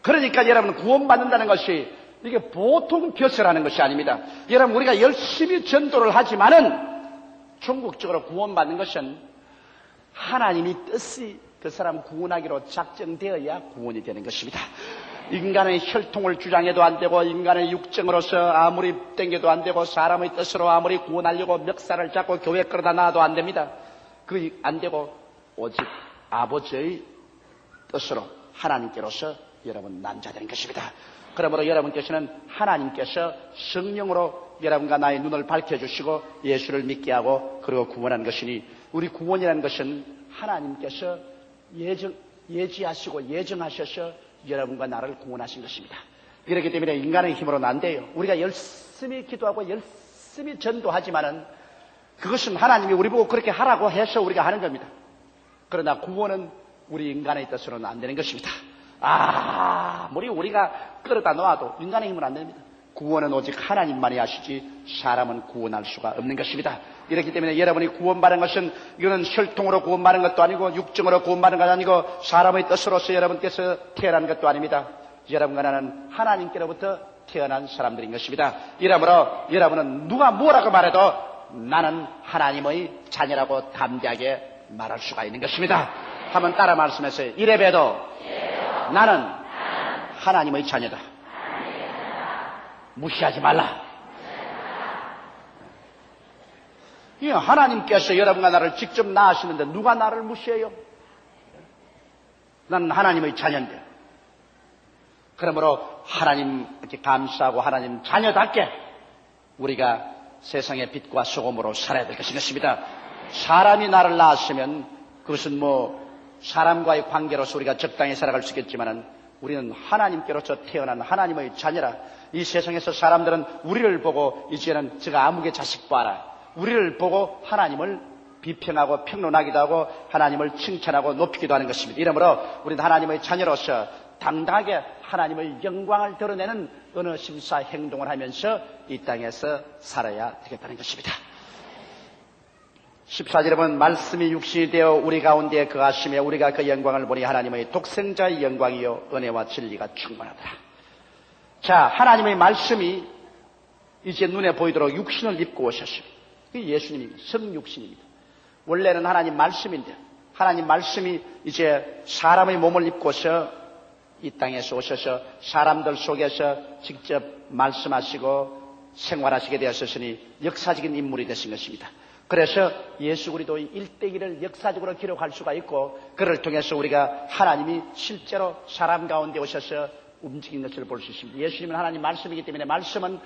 그러니까 여러분 구원받는다는 것이 이게 보통 벼슬하는 것이 아닙니다. 여러분 우리가 열심히 전도를 하지만은 궁극적으로 구원받는 것은 하나님이 뜻이 그 사람 구원하기로 작정되어야 구원이 되는 것입니다. 인간의 혈통을 주장해도 안 되고 인간의 육정으로서 아무리 땡겨도 안 되고 사람의 뜻으로 아무리 구원하려고 멱살을 잡고 교회 끌어다 놔도 안 됩니다. 그 안 되고 오직 아버지의 뜻으로 하나님께로서 여러분 난 자되는 것입니다. 그러므로 여러분께서는 하나님께서 성령으로 여러분과 나의 눈을 밝혀주시고 예수를 믿게 하고 그리고 구원한 것이니 우리 구원이라는 것은 하나님께서 예지하시고 예정하셔서 여러분과 나를 구원하신 것입니다. 그렇기 때문에 인간의 힘으로는 안 돼요. 우리가 열심히 기도하고 열심히 전도하지만은 그것은 하나님이 우리 보고 그렇게 하라고 해서 우리가 하는 겁니다. 그러나 구원은 우리 인간의 뜻으로는 안 되는 것입니다. 아무리 우리가 끌어다 놓아도 인간의 힘은 안 됩니다. 구원은 오직 하나님만이 하시지 사람은 구원할 수가 없는 것입니다. 이렇기 때문에 여러분이 구원받은 것은 이거는 혈통으로 구원받은 것도 아니고 육정으로 구원받은 것도 아니고 사람의 뜻으로서 여러분께서 태어난 것도 아닙니다. 여러분과 나는 하나님께로부터 태어난 사람들인 것입니다. 이러므로 여러분은 누가 뭐라고 말해도 나는 하나님의 자녀라고 담대하게 말할 수가 있는 것입니다. 한번 따라 말씀하세요. 이래봬도 나는 하나님의 자녀다. 무시하지 말라. 하나님께서 여러분과 나를 직접 낳으시는데 누가 나를 무시해요? 나는 하나님의 자녀인데. 그러므로 하나님께 감사하고 하나님 자녀답게 우리가 세상의 빛과 소금으로 살아야 될 것입니다. 사람이 나를 낳았으면 그것은 사람과의 관계로서 우리가 적당히 살아갈 수 있겠지만은 우리는 하나님께로서 태어난 하나님의 자녀라. 이 세상에서 사람들은 우리를 보고 이제는 저가 아무개 자식 봐라. 우리를 보고 하나님을 비평하고 평론하기도 하고 하나님을 칭찬하고 높이기도 하는 것입니다. 이러므로 우리는 하나님의 자녀로서 당당하게 하나님의 영광을 드러내는 어느 심사 행동을 하면서 이 땅에서 살아야 되겠다는 것입니다. 14절에 보면 말씀이 육신이 되어 우리 가운데 거하시며 우리가 그 영광을 보니 하나님의 독생자의 영광이요 은혜와 진리가 충만하더라. 자, 하나님의 말씀이 이제 눈에 보이도록 육신을 입고 오셨습니다. 이게 예수님입니다. 성육신입니다. 원래는 하나님 말씀인데 하나님 말씀이 이제 사람의 몸을 입고서 이 땅에서 오셔서 사람들 속에서 직접 말씀하시고 생활하시게 되었으니 역사적인 인물이 되신 것입니다. 그래서 예수 그리스도의 일대기를 역사적으로 기록할 수가 있고 그를 통해서 우리가 하나님이 실제로 사람 가운데 오셔서 움직인 것을 볼 수 있습니다. 예수님은 하나님 말씀이기 때문에 말씀은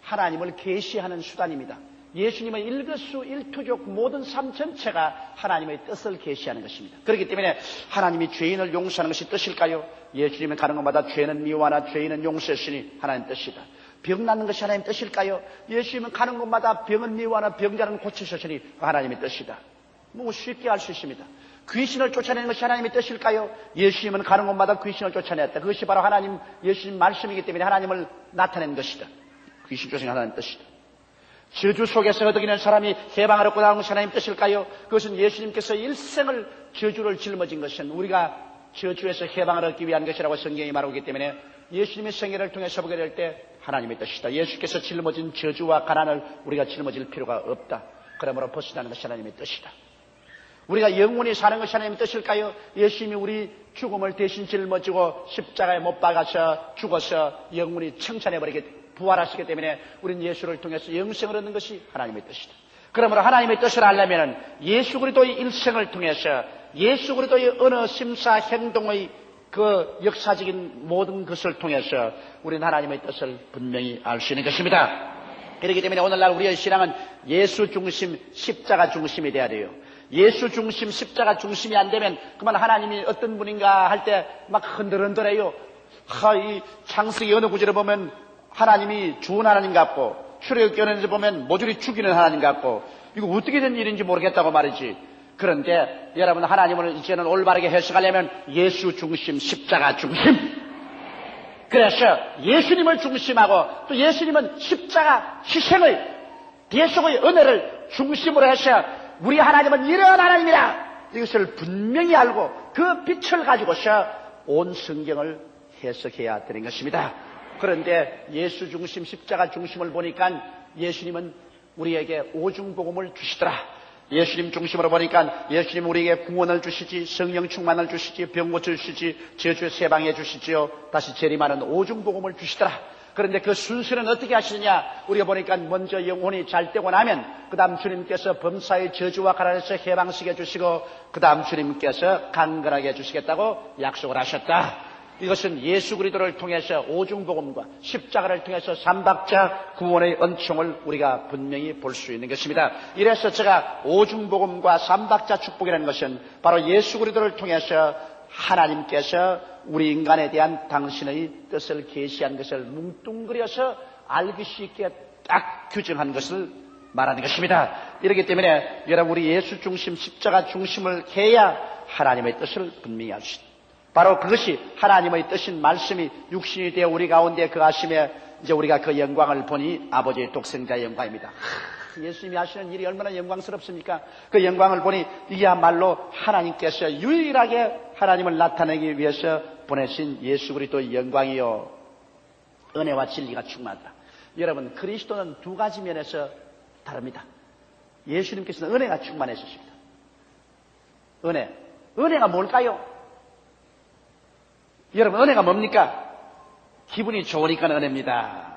하나님을 계시하는 수단입니다. 예수님의 일거수일투족 모든 삶 전체가 하나님의 뜻을 계시하는 것입니다. 그렇기 때문에 하나님이 죄인을 용서하는 것이 뜻일까요? 예수님은 가는 곳마다 죄는 미워하나 죄인은 용서했으니 하나님 뜻이다. 병 낫는 것이 하나님 뜻일까요? 예수님은 가는 곳마다 병은 미워하나 병자는 고치셨으니 하나님의 뜻이다. 쉽게 알 수 있습니다. 귀신을 쫓아내는 것이 하나님의 뜻일까요? 예수님은 가는 곳마다 귀신을 쫓아냈다. 그것이 바로 하나님, 예수님 말씀이기 때문에 하나님을 나타낸 것이다. 귀신 쫓아내는 하나님의 뜻이다. 저주 속에서 어덕이는 사람이 해방을 얻고 나오는 것이 하나님 뜻일까요? 그것은 예수님께서 일생을 저주를 짊어진 것은 우리가 저주에서 해방을 얻기 위한 것이라고 성경이 말하고 있기 때문에 예수님의 생애를 통해서 보게 될 때 하나님의 뜻이다. 예수께서 짊어진 저주와 가난을 우리가 짊어질 필요가 없다. 그러므로 벗어나는 것이 하나님의 뜻이다. 우리가 영원히 사는 것이 하나님의 뜻일까요? 예수님이 우리 죽음을 대신 짊어지고 십자가에 못 박아서 죽어서 영원히 청산해버리게 부활하시기 때문에 우리는 예수를 통해서 영생을 얻는 것이 하나님의 뜻이다. 그러므로 하나님의 뜻을 알려면 예수 그리스도의 일생을 통해서 예수 그리스도의 어느 심사 행동의 그 역사적인 모든 것을 통해서 우리는 하나님의 뜻을 분명히 알 수 있는 것입니다. 그렇기 때문에 오늘날 우리의 신앙은 예수 중심, 십자가 중심이 되어야 돼요. 예수 중심, 십자가 중심이 안 되면 그만 하나님이 어떤 분인가 할 때 막 흔들흔들해요. 이 창세기 어느 구절에 보면 하나님이 좋은 하나님 같고 출애굽기 어느 구절에 보면 모조리 죽이는 하나님 같고 이거 어떻게 된 일인지 모르겠다고 말이지. 그런데 여러분, 하나님을 이제는 올바르게 해석하려면 예수 중심, 십자가 중심. 그래서 예수님을 중심하고 또 예수님은 십자가 희생을, 대속의 은혜를 중심으로 해서 우리 하나님은 이런 하나님이라 이것을 분명히 알고 그 빛을 가지고서 온 성경을 해석해야 되는 것입니다. 그런데 예수 중심, 십자가 중심을 보니까 예수님은 우리에게 오중복음을 주시더라. 예수님 중심으로 보니까 예수님 우리에게 구원을 주시지, 성령 충만을 주시지, 병 고쳐 주시지, 저주 세방해 주시지요, 다시 재림하는 오중복음을 주시더라. 그런데 그 순서는 어떻게 하시느냐? 우리가 보니까 먼저 영혼이 잘 되고 나면 그 다음 주님께서 범사의 저주와 가난에서 해방시켜 주시고 그 다음 주님께서 강건하게 해주시겠다고 약속을 하셨다. 이것은 예수 그리스도를 통해서 오중복음과 십자가를 통해서 삼박자 구원의 은총을 우리가 분명히 볼 수 있는 것입니다. 이래서 제가 오중복음과 삼박자 축복이라는 것은 바로 예수 그리스도를 통해서 하나님께서 우리 인간에 대한 당신의 뜻을 계시한 것을 뭉뚱그려서 알기 쉽게 딱 규정한 것을 말하는 것입니다. 이렇기 때문에 여러분, 우리 예수 중심, 십자가 중심을 해야 하나님의 뜻을 분명히 알 수 있습니다. 바로 그것이 하나님의 뜻인 말씀이 육신이 되어 우리 가운데 거하심에 이제 우리가 그 영광을 보니 아버지의 독생자의 영광입니다. 예수님이 하시는 일이 얼마나 영광스럽습니까? 그 영광을 보니 이야말로 하나님께서 유일하게 하나님을 나타내기 위해서 보내신 예수 그리스도의 영광이요, 은혜와 진리가 충만하다. 여러분, 그리스도는 두 가지 면에서 다릅니다. 예수님께서는 은혜가 충만하셨습니다. 은혜가 뭘까요? 여러분, 은혜가 뭡니까? 기분이 좋으니까 은혜입니다.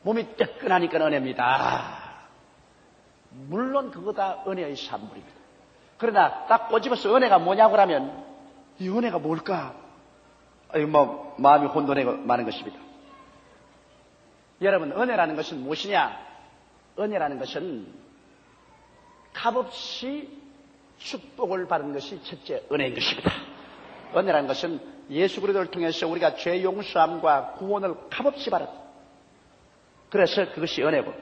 몸이 뜨끈하니까 은혜입니다. 물론 그거 다 은혜의 산물입니다. 그러나 딱 꼬집어서 은혜가 뭐냐고 하면 이 은혜가 뭘까? 마음이 혼돈해 마는 것입니다. 여러분, 은혜라는 것은 무엇이냐? 은혜라는 것은 값없이 축복을 받은 것이 첫째 은혜인 것입니다. 은혜라는 것은 예수 그리스도를 통해서 우리가 죄 용서함과 구원을 값없이 받았다. 그래서 그것이 은혜고,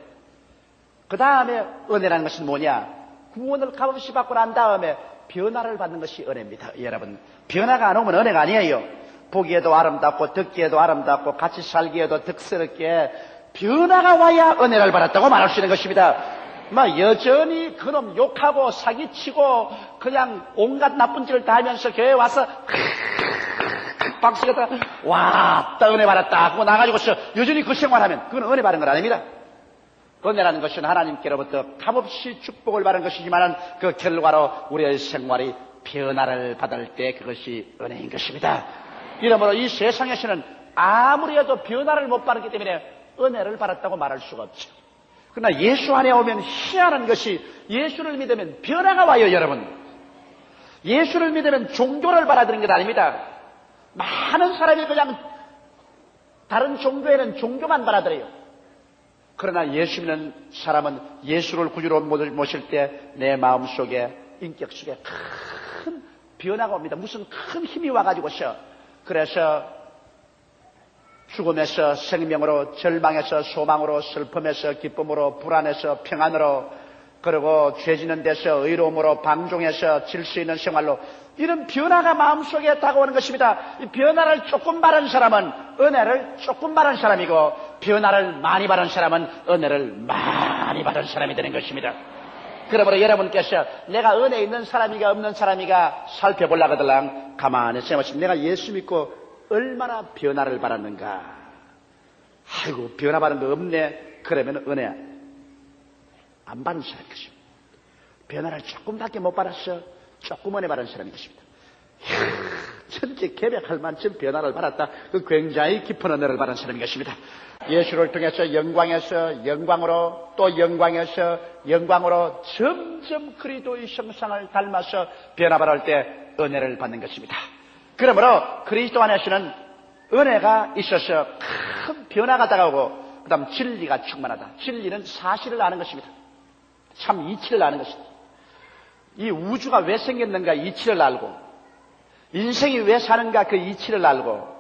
그 다음에 은혜라는 것은 뭐냐? 구원을 값없이 받고 난 다음에 변화를 받는 것이 은혜입니다. 여러분, 변화가 안 오면 은혜가 아니에요. 보기에도 아름답고 듣기에도 아름답고 같이 살기에도 덕스럽게 변화가 와야 은혜를 받았다고 말할 수 있는 것입니다. 여전히 그놈 욕하고 사기치고 그냥 온갖 나쁜 짓을 다 하면서 교회에 와서 박수가 왔다 은혜 받았다 하고 나가지고서 여전히 그 생활하면 그건 은혜 받은 건 아닙니다. 은혜라는 것은 하나님께로부터 값없이 축복을 받은 것이지만 그 결과로 우리의 생활이 변화를 받을 때 그것이 은혜인 것입니다. 이러므로 이 세상에서는 아무리 해도 변화를 못 받았기 때문에 은혜를 받았다고 말할 수가 없죠. 그러나 예수 안에 오면 희한한 것이 예수를 믿으면 변화가 와요. 여러분, 예수를 믿으면 종교를 받아들이는 것 아닙니다. 많은 사람이 그냥 다른 종교에는 종교만 받아들여요. 그러나 예수 믿는 사람은 예수를 구주로 모실 때 내 마음속에, 인격 속에 큰 변화가 옵니다. 무슨 큰 힘이 와가지고서, 그래서 죽음에서 생명으로, 절망에서 소망으로, 슬픔에서 기쁨으로, 불안에서 평안으로, 그리고 죄 짓는 데서 의로움으로, 방종에서 질 수 있는 생활로, 이런 변화가 마음속에 다가오는 것입니다. 이 변화를 조금 받은 사람은 은혜를 조금 받은 사람이고, 변화를 많이 받은 사람은 은혜를 많이 받은 사람이 되는 것입니다. 그러므로 여러분께서 내가 은혜 있는 사람이가 없는 사람이가 살펴보려고 하더랑 가만히 생각하시면 내가 예수 믿고 얼마나 변화를 받았는가. 아이고, 변화 받은 거 없네. 그러면 은혜 안 받은 사람인 것입니다. 변화를 조금밖에 못 받았어. 조금 은혜 받은 사람인 것입니다. 전체 개벽할 만큼 변화를 받았다. 그 굉장히 깊은 은혜를 받은 사람인 것입니다. 예수를 통해서 영광에서 영광으로, 또 영광에서 영광으로 점점 그리스도의 형상을 닮아서 변화받을 때 은혜를 받는 것입니다. 그러므로 그리스도 안에서는 은혜가 있어서 큰 변화가 다가오고, 그 다음 진리가 충만하다. 진리는 사실을 아는 것입니다. 참 이치를 아는 것입니다. 이 우주가 왜 생겼는가 이치를 알고, 인생이 왜 사는가 그 이치를 알고,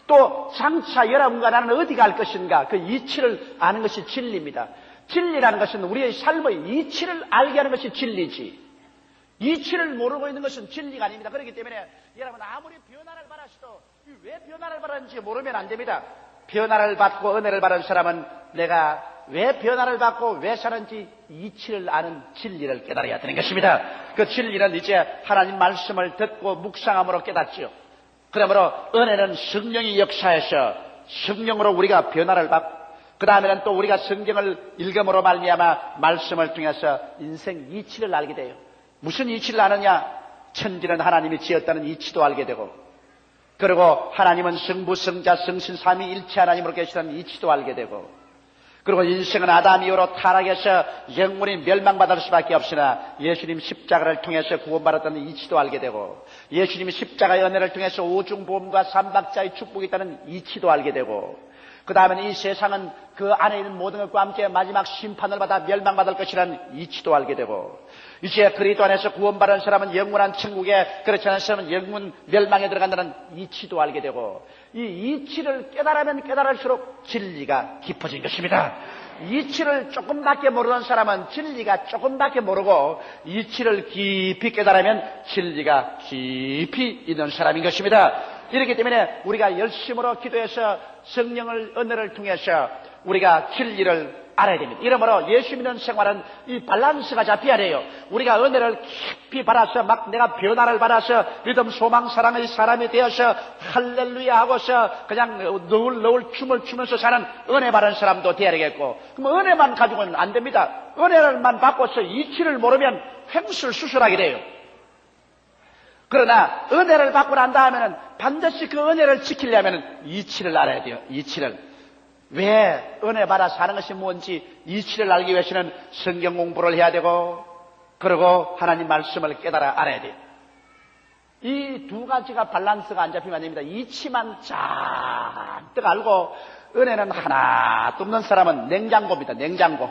또 장차 여러분과 나는 어디 갈 것인가 그 이치를 아는 것이 진리입니다. 진리라는 것은 우리의 삶의 이치를 알게 하는 것이 진리지, 이치를 모르고 있는 것은 진리가 아닙니다. 그렇기 때문에 여러분 아무리 변화를 바라셔도 왜 변화를 바라는지 모르면 안 됩니다. 변화를 받고 은혜를 받은 사람은 내가 왜 변화를 받고 왜 사는지 이치를 아는 진리를 깨달아야 되는 것입니다. 그 진리는 이제 하나님 말씀을 듣고 묵상함으로 깨닫지요. 그러므로 은혜는 성령이 역사해서 성령으로 우리가 변화를 받고, 그 다음에는 또 우리가 성경을 읽음으로 말미암아 말씀을 통해서 인생 이치를 알게 돼요. 무슨 이치를 아느냐? 천지는 하나님이 지었다는 이치도 알게 되고, 그리고 하나님은 성부, 성자, 성신, 삼위일체 하나님으로 계시다는 이치도 알게 되고, 그리고 인생은 아담 이후로 타락해서 영원히 멸망받을 수밖에 없으나 예수님 십자가를 통해서 구원받았다는 이치도 알게 되고, 예수님이 십자가의 은혜를 통해서 오중보험과 삼박자의 축복이 있다는 이치도 알게 되고, 그 다음에는 이 세상은 그 안에 있는 모든 것과 함께 마지막 심판을 받아 멸망받을 것이라는 이치도 알게 되고, 이제 그리스도 안에서 구원받은 사람은 영원한 천국에, 그렇지 않은 사람은 영원 멸망에 들어간다는 이치도 알게 되고, 이 이치를 깨달으면 깨달을수록 진리가 깊어진 것입니다. 이치를 조금밖에 모르는 사람은 진리가 조금밖에 모르고, 이치를 깊이 깨달으면 진리가 깊이 있는 사람인 것입니다. 이렇기 때문에 우리가 열심으로 기도해서 성령을 은혜를 통해서 우리가 진리를 알아야 됩니다. 이러므로 예수 믿는 생활은 이 밸런스가 잡혀야 돼요. 우리가 은혜를 깊이 받아서 막 내가 변화를 받아서 믿음, 소망, 사랑의 사람이 되어서 할렐루야 하고서 그냥 너울 춤을 추면서 사는 은혜 받은 사람도 되어야 되겠고, 그럼 은혜만 가지고는 안 됩니다. 은혜를만 받고서 이치를 모르면 횡설수설하게 돼요. 그러나 은혜를 받고 난 다음에는 반드시 그 은혜를 지키려면 이치를 알아야 돼요. 이치를. 왜 은혜 받아 사는 것이 뭔지 이치를 알기 위해서는 성경 공부를 해야 되고, 그리고 하나님 말씀을 깨달아 알아야 돼요. 이 두 가지가 밸런스가 안 잡히면 안 됩니다. 이치만 잔뜩 알고 은혜는 하나도 없는 사람은 냉장고입니다. 냉장고.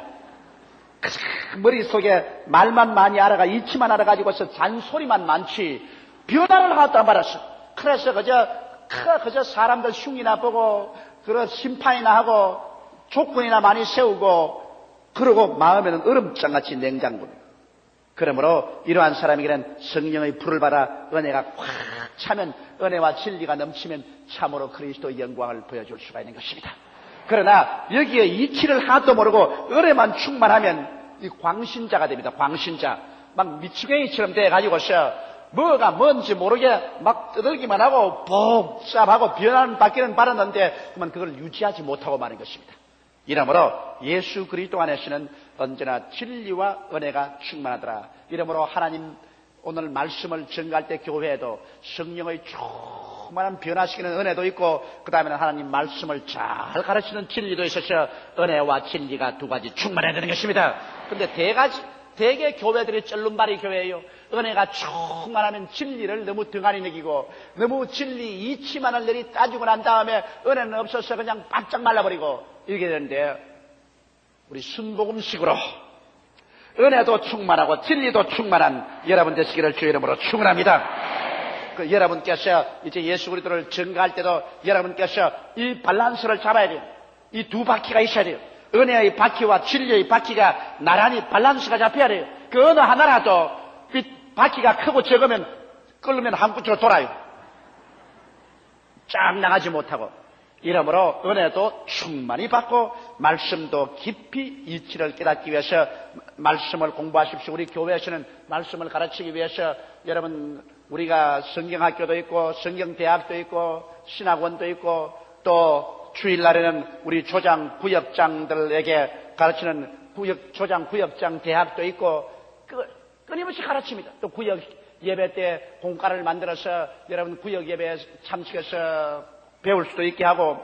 머릿속에 말만 많이 알아가 이치만 알아가지고서 잔소리만 많지 변화를 하나도 안 받았어. 그래서 그저 사람들 흉이나 보고 그런 심판이나 하고 조건이나 많이 세우고, 그러고 마음에는 얼음장같이 냉장고입니다. 그러므로 이러한 사람에게는 성령의 불을 받아 은혜가 꽉 차면, 은혜와 진리가 넘치면 참으로 그리스도의 영광을 보여줄 수가 있는 것입니다. 그러나 여기에 이치를 하나도 모르고 은혜만 충만하면 이 광신자가 됩니다. 광신자. 막 미치광이처럼 돼가지고서 뭐가 뭔지 모르게 막 떠들기만 하고 복잡하고 변화는 받기는 바랐는데 그만 그걸 유지하지 못하고 마는 것입니다. 이러므로 예수 그리스도 안에서는 언제나 진리와 은혜가 충만하더라. 이러므로 하나님 오늘 말씀을 전가할 때 교회에도 성령의 충만한 변화시키는 은혜도 있고, 그 다음에는 하나님 말씀을 잘 가르치는 진리도 있어서 은혜와 진리가 두 가지 충만해야 되는 것입니다. 그런데 대개 교회들이 쩔름발이 교회예요. 은혜가 충만하면 진리를 너무 등한히 먹이고, 너무 진리 이치만을 내리 따지고 난 다음에 은혜는 없어서 그냥 바짝 말라버리고 이렇게 되는데, 우리 순복음식으로 은혜도 충만하고 진리도 충만한 여러분 되시기를 주의 이름으로 축원합니다. 그 여러분께서 이제 예수 그리스도를 증거할 때도 여러분께서 이 밸런스를 잡아야 돼요. 이 두 바퀴가 있어야 돼요. 은혜의 바퀴와 진리의 바퀴가 나란히 밸런스가 잡혀야 돼요. 그 어느 하나라도 이 바퀴가 크고 적으면 끓으면 한구치로 돌아요. 쫙 나가지 못하고. 이러므로 은혜도 충만히 받고 말씀도 깊이 이치를 깨닫기 위해서 말씀을 공부하십시오. 우리 교회에서는 말씀을 가르치기 위해서 여러분 우리가 성경학교도 있고 성경대학도 있고 신학원도 있고, 또 주일날에는 우리 조장 구역장들에게 가르치는 조장 구역장 대학도 있고 끊임없이 가르칩니다. 또 구역 예배 때 공과를 만들어서 여러분 구역 예배에 참석해서 배울 수도 있게 하고,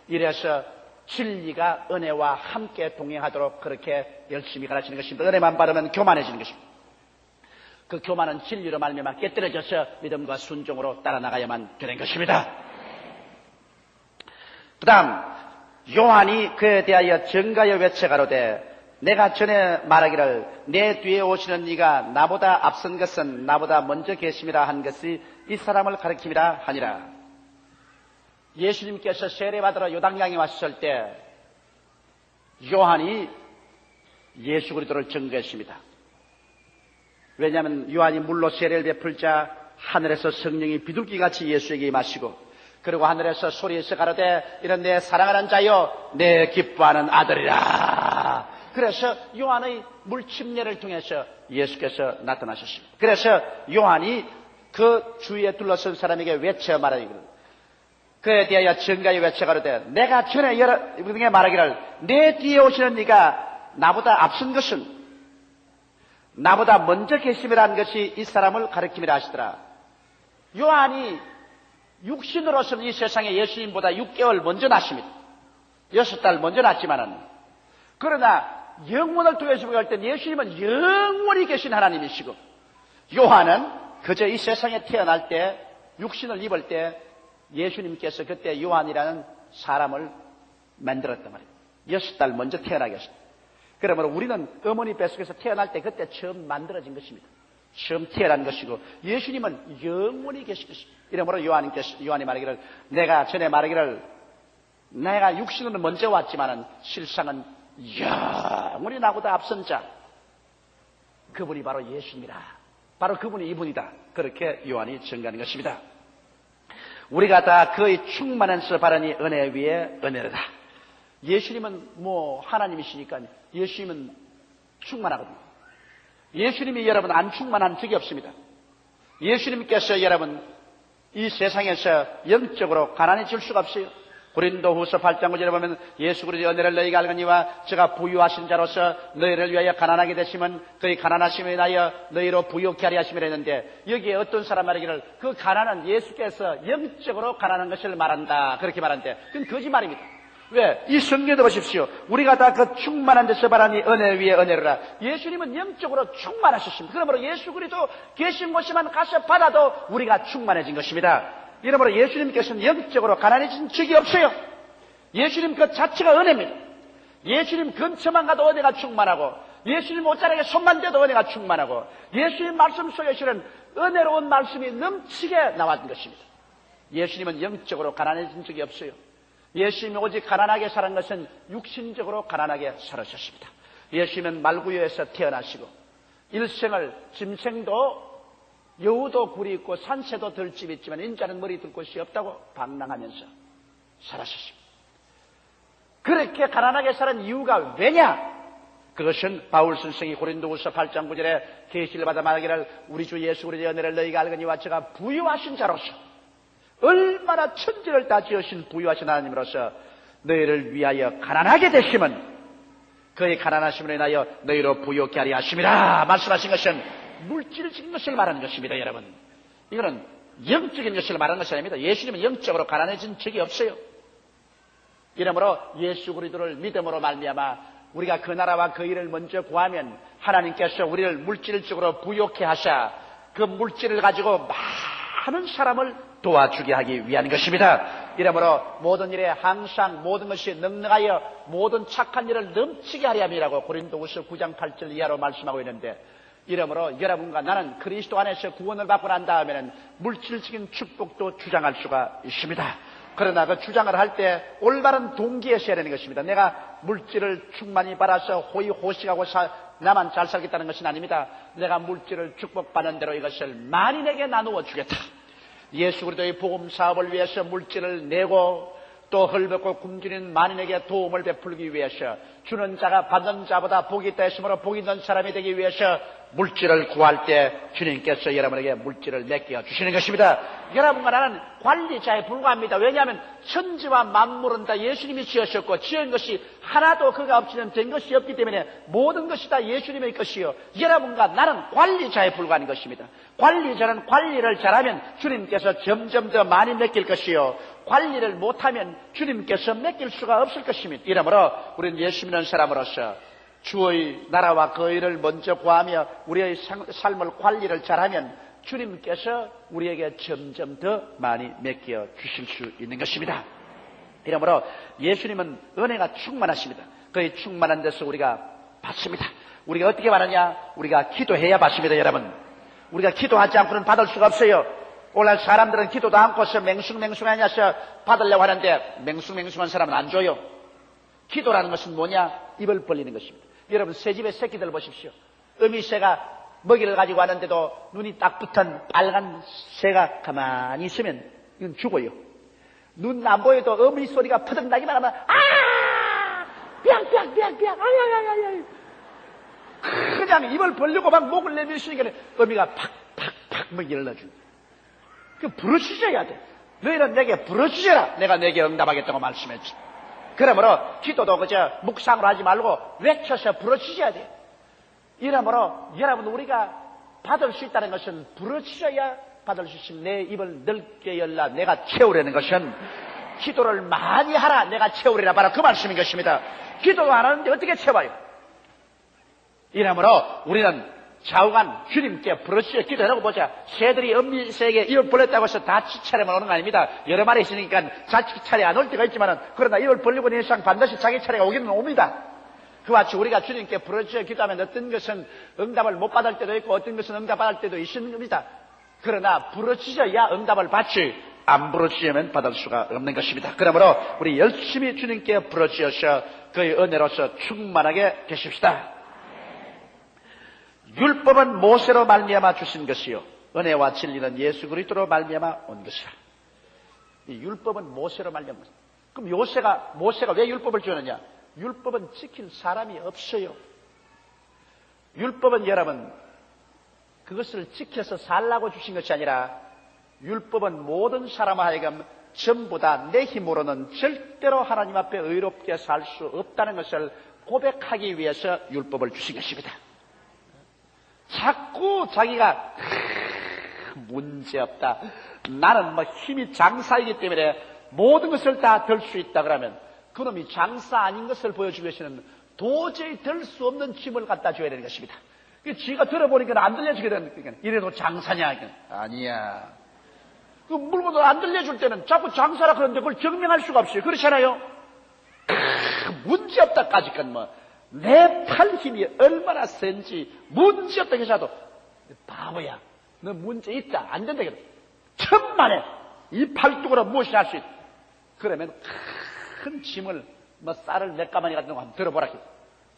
이래서 진리가 은혜와 함께 동행하도록 그렇게 열심히 가르치는 것입니다. 은혜만 받으면 교만해지는 것입니다. 그 교만은 진리로 말미암아 깨뜨려져서 믿음과 순종으로 따라 나가야만 되는 것입니다. 그 다음 요한이 그에 대하여 증가여 외쳐가로되 내가 전에 말하기를 내 뒤에 오시는 이가 나보다 앞선 것은 나보다 먼저 계심이라 한 것이 이 사람을 가리킴이라 하니라. 예수님께서 세례받으러 요단강에 왔을 때 요한이 예수 그리스도를 증거했습니다. 왜냐하면 요한이 물로 세례를 베풀자 하늘에서 성령이 비둘기같이 예수에게 임하시고, 그리고 하늘에서 소리에서 가로되 이런 내 사랑하는 자여 내 기뻐하는 아들이라. 그래서 요한의 물침례를 통해서 예수께서 나타나셨습니다. 그래서 요한이 그 주위에 둘러선 사람에게 외쳐 말하기를, 그에 대하여 증가에 외쳐 가로되 내가 전에 여러분에게 말하기를 내 뒤에 오시는 네가 나보다 앞선 것은 나보다 먼저 계심이라는 것이 이 사람을 가리킴이라 하시더라. 요한이 육신으로서는 이 세상에 예수님보다 6개월 먼저 났습니다. 6달 먼저 났지만은, 그러나 영원을 통해서 볼 때 예수님은 영원히 계신 하나님이시고, 요한은 그저 이 세상에 태어날 때 육신을 입을 때 예수님께서 그때 요한이라는 사람을 만들었단 말이에요. 6달 먼저 태어나게 하셨다. 그러므로 우리는 어머니 뱃속에서 태어날 때 그때 처음 만들어진 것입니다. 처음 태어난 것이고 예수님은 영원히 계신 것입니다. 이러므로 요한이 말하기를, 내가 전에 말하기를 내가 육신으로 먼저 왔지만은 실상은 영원히 나보다 앞선 자, 그분이 바로 예수님이라. 바로 그분이 이분이다. 그렇게 요한이 증거하는 것입니다. 우리가 다 그의 충만한서 바라니 은혜 위에 은혜로다. 예수님은 하나님이시니까 예수님은 충만하거든요. 예수님이 여러분 안 충만한 적이 없습니다. 예수님께서 여러분 이 세상에서 영적으로 가난해질 수가 없어요. 고린도후서 8장 9절에 보면 예수 그리스도의 은혜를 너희가 알거니와 저가 부유하신 자로서 너희를 위하여 가난하게 되시면 그의 가난하심에 인하여 너희로 부유케 하려 하심이라 했는데, 여기에 어떤 사람 말하기를 그 가난은 예수께서 영적으로 가난한 것을 말한다, 그렇게 말하는데 그건 거짓말입니다. 왜? 이 성경도 보십시오. 우리가 다 그 충만한 데서 바라니 은혜 위에 은혜로라. 예수님은 영적으로 충만하셨습니다. 그러므로 예수 그리스도 계신 곳에만 가서 받아도 우리가 충만해진 것입니다. 이러므로 예수님께서는 영적으로 가난해진 적이 없어요. 예수님 그 자체가 은혜입니다. 예수님 근처만 가도 은혜가 충만하고, 예수님 옷자락에 손만 대도 은혜가 충만하고, 예수님 말씀 속에 실은 은혜로운 말씀이 넘치게 나왔던 것입니다. 예수님은 영적으로 가난해진 적이 없어요. 예수님이 오직 가난하게 살은 것은 육신적으로 가난하게 살으셨습니다. 예수님은 말구유에서 태어나시고 일생을 짐승도 여우도 굴이 있고 산새도 들집이 있지만 인자는 머리 들 곳이 없다고 방랑하면서 살았습니다. 그렇게 가난하게 살은 이유가 왜냐? 그것은 바울 선생이 고린도후서 8장 9절에 계시를 받아 말하기를 우리 주 예수 그리스도의 은혜를 너희가 알거니와 저가 부유하신 자로서, 얼마나 천지를 다 지으신 부유하신 하나님으로서 너희를 위하여 가난하게 되시면 그의 가난하심으로 인하여 너희로 부유케 하려 하심이라 말씀하신 것은 물질적인 것을 말하는 것입니다. 여러분, 이거는 영적인 것을 말하는 것이 아닙니다. 예수님은 영적으로 가난해진 적이 없어요. 이러므로 예수 그리스도를 믿음으로 말미암아 우리가 그 나라와 그 일을 먼저 구하면 하나님께서 우리를 물질적으로 부유케 하사 그 물질을 가지고 많은 사람을 도와주게 하기 위한 것입니다. 이러므로 모든 일에 항상 모든 것이 넉넉하여 모든 착한 일을 넘치게 하려 함이라고 고린도후서 9장 8절 이하로 말씀하고 있는데, 이러므로 여러분과 나는 그리스도 안에서 구원을 받고 난 다음에는 물질적인 축복도 주장할 수가 있습니다. 그러나 그 주장을 할 때 올바른 동기에서 해야 되는 것입니다. 내가 물질을 충만히 받아서 호의호식하고 나만 잘 살겠다는 것은 아닙니다. 내가 물질을 축복받는 대로 이것을 만인에게 나누어 주겠다. 예수 그리스도의 복음 사업을 위해서 물질을 내고 또 헐벗고 굶주린 만인에게 도움을 베풀기 위해서 주는 자가 받는 자보다 복이 있다 했으므로 복 있는 사람이 되기 위해서 물질을 구할 때 주님께서 여러분에게 물질을 맡겨 주시는 것입니다. 여러분과 나는 관리자에 불과합니다. 왜냐하면 천지와 만물은 다 예수님이 지으셨고 지은 것이 하나도 그가 없이는 된 것이 없기 때문에 모든 것이 다 예수님의 것이요, 여러분과 나는 관리자에 불과한 것입니다. 관리자는 관리를 잘하면 주님께서 점점 더 많이 맡길 것이요, 관리를 못하면 주님께서 맡길 수가 없을 것입니다. 이러므로 우리는 예수 믿는 사람으로서 주의 나라와 그 일을 먼저 구하며 우리의 삶을 관리를 잘하면 주님께서 우리에게 점점 더 많이 맡겨 주실 수 있는 것입니다. 이러므로 예수님은 은혜가 충만하십니다. 그의 충만한 데서 우리가 받습니다. 우리가 어떻게 받느냐? 우리가 기도해야 받습니다, 여러분. 우리가 기도하지 않고는 받을 수가 없어요. 오늘날 사람들은 기도도 않고서 맹숭맹숭하냐서 받으려고 하는데 맹숭맹숭한 사람은 안 줘요. 기도라는 것은 뭐냐? 입을 벌리는 것입니다. 여러분, 새집의 새끼들 보십시오. 어미새가 먹이를 가지고 왔는데도 눈이 딱 붙은 빨간 새가 가만히 있으면 이건 죽어요. 눈 안 보여도 어미 소리가 퍼덕나기만 하면 삐약삐약삐약삐약 아야야야야 그냥 입을 벌리고 막 목을 내밀으니까 어미가 팍팍팍 먹이를 넣어줍니다. 그 부르짖어야 돼. 너희는 내게 부르짖어라. 내가 내게 응답하겠다고 말씀했지. 그러므로 기도도 그저 묵상으로 하지 말고 외쳐서 부르짖어야 돼. 이러므로 여러분, 우리가 받을 수 있다는 것은 부르짖어야 받을 수 있으면 내 입을 넓게 열라 내가 채우려는 것은 기도를 많이 하라 내가 채우리라 바로 그 말씀인 것입니다. 기도도 안 하는데 어떻게 채워요? 이러므로 우리는 좌우간 주님께 부르짖어 기도하라고 보자. 새들이 어미새에게 입을 벌렸다고 해서 다 차례만 오는 거 아닙니다. 여러 마리 있으니까 자기 차례 안 올 때가 있지만 그러나 입을 벌리고 있는 이상 반드시 자기 차례가 오기는 옵니다. 그와 같이 우리가 주님께 부르짖어 기도하면 어떤 것은 응답을 못 받을 때도 있고 어떤 것은 응답받을 때도 있습니다. 그러나 부르짖어야 응답을 받지 안 부르짖으면 받을 수가 없는 것입니다. 그러므로 우리 열심히 주님께 부르짖어서 그의 은혜로서 충만하게 되십시다. 율법은 모세로 말미암아 주신 것이요 은혜와 진리는 예수 그리스도로 말미암아 온 것이라. 이 율법은 모세로 말미암아. 그럼 모세가 왜 율법을 주느냐? 율법은 지킬 사람이 없어요. 율법은 여러분 그것을 지켜서 살라고 주신 것이 아니라 율법은 모든 사람 하여금 전부 다 내 힘으로는 절대로 하나님 앞에 의롭게 살 수 없다는 것을 고백하기 위해서 율법을 주신 것입니다. 자꾸 자기가 문제없다. 나는 뭐 힘이 장사이기 때문에 모든 것을 다 들 수 있다 그러면 그놈이 장사 아닌 것을 보여주기 위해서는 도저히 들 수 없는 짐을 갖다 줘야 되는 것입니다. 지가 들어보니까 안 들려주게 되는 거니까 이래도 장사냐? 아니야. 그 물건을 안 들려줄 때는 자꾸 장사라 그러는데 그걸 증명할 수가 없어요. 그렇잖아요. 문제없다까지 건 뭐 내 팔 힘이 얼마나 센지 문제없다 해서도 바보야. 너 문제 있다. 안 된다. 천만에 이 팔뚝으로 무엇이 할 수 있다. 그러면 큰 짐을 뭐 쌀을 몇 가마니 같은 거 한번 들어보라.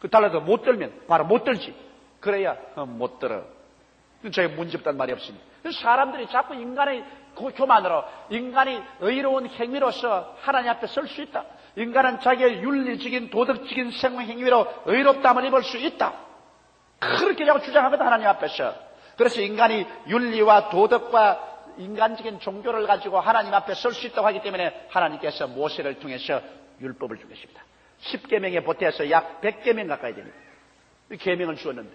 그 달라도 못 들면 바로 못 들지. 그래야 못 들어. 저게 문제없다는 말이 없습니다. 사람들이 자꾸 인간의 교만으로 인간이 의로운 행위로서 하나님 앞에 설 수 있다. 인간은 자기의 윤리적인 도덕적인 생활 행위로 의롭다함을 입을 수 있다. 그렇게 자꾸 주장하거든 하나님 앞에서. 그래서 인간이 윤리와 도덕과 인간적인 종교를 가지고 하나님 앞에 설 수 있다고 하기 때문에 하나님께서 모세를 통해서 율법을 준 것입니다. 10계명에 보태서 약 100계명 가까이 됩니다. 계명을 주었는데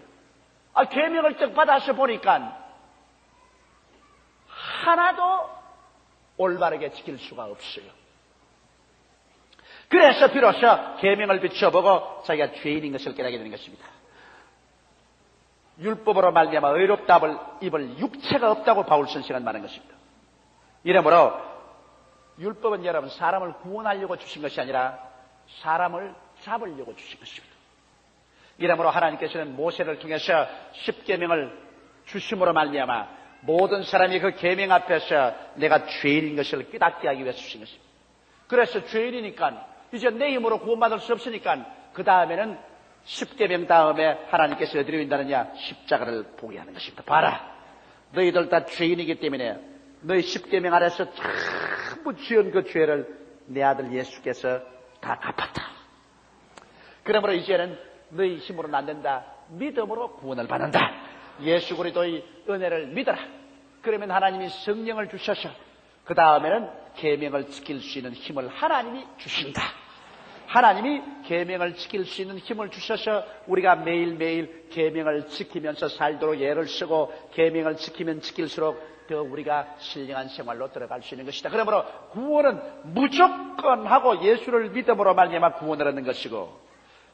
계명을 딱 받아서 보니까 하나도 올바르게 지킬 수가 없어요. 그래서 비로소 계명을 비춰보고 자기가 죄인인 것을 깨닫게 되는 것입니다. 율법으로 말미암아 의롭다함을 입을 육체가 없다고 바울 선생은 말한 것입니다. 이러므로 율법은 여러분 사람을 구원하려고 주신 것이 아니라 사람을 잡으려고 주신 것입니다. 이러므로 하나님께서는 모세를 통해서 10계명을 주심으로 말미암아 모든 사람이 그 계명 앞에서 내가 죄인인 것을 깨닫게 하기 위해서 주신 것입니다. 그래서 죄인이니까 이제 내 힘으로 구원받을 수 없으니까 그 다음에는 10계명 다음에 하나님께서 어디로 인다느냐? 십자가를 보게 하는 것입니다. 봐라. 너희들 다 죄인이기 때문에 너희 10계명 아래서 전부 지은 그 죄를 내 아들 예수께서 다 갚았다. 그러므로 이제는 너희 힘으로는 안 된다. 믿음으로 구원을 받는다. 예수 그리스도의 은혜를 믿어라. 그러면 하나님이 성령을 주셔서 그 다음에는 계명을 지킬 수 있는 힘을 하나님이 주신다. 하나님이 계명을 지킬 수 있는 힘을 주셔서 우리가 매일매일 계명을 지키면서 살도록 예를 쓰고 계명을 지키면 지킬수록 더 우리가 신령한 생활로 들어갈 수 있는 것이다. 그러므로 구원은 무조건 하고 예수를 믿음으로 말미암아 구원을 얻는 것이고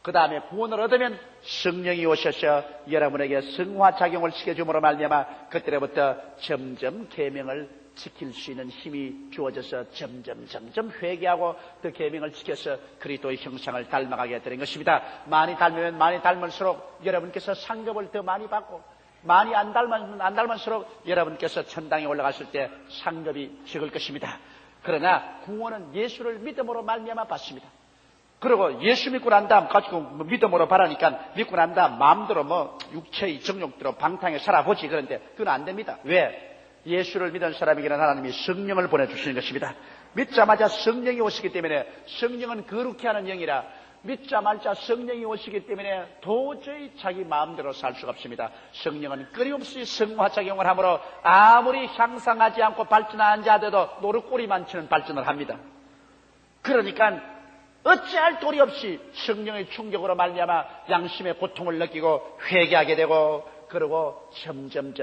그 다음에 구원을 얻으면 성령이 오셔서 여러분에게 성화작용을 시켜줌으로 말미암아 그때로부터 점점 계명을 지킬 수 있는 힘이 주어져서 점점 회개하고 그 계명을 지켜서 그리스도의 형상을 닮아가게 되는 것입니다. 많이 닮으면 많이 닮을수록 여러분께서 상급을 더 많이 받고, 많이 안 닮을수록 여러분께서 천당에 올라갔을 때 상급이 적을 것입니다. 그러나 구원은 예수를 믿음으로 말미암아 받습니다. 그리고 예수 믿고 난 다음 가지고 믿음으로 바라니까 믿고 난 다음 마음대로 육체의 정욕대로 방탕에 살아보지. 그런데 그건 안 됩니다. 왜? 예수를 믿은 사람에게는 하나님이 성령을 보내주시는 것입니다. 믿자마자 성령이 오시기 때문에, 성령은 거룩히 하는 영이라 믿자마자 성령이 오시기 때문에 도저히 자기 마음대로 살 수가 없습니다. 성령은 끊임없이 성화작용을 하므로 아무리 향상하지 않고 발전하는 자들도 노릇꼬리만 치는 발전을 합니다. 그러니까 어찌할 도리 없이 성령의 충격으로 말미암아 양심의 고통을 느끼고 회개하게 되고, 그리고 점점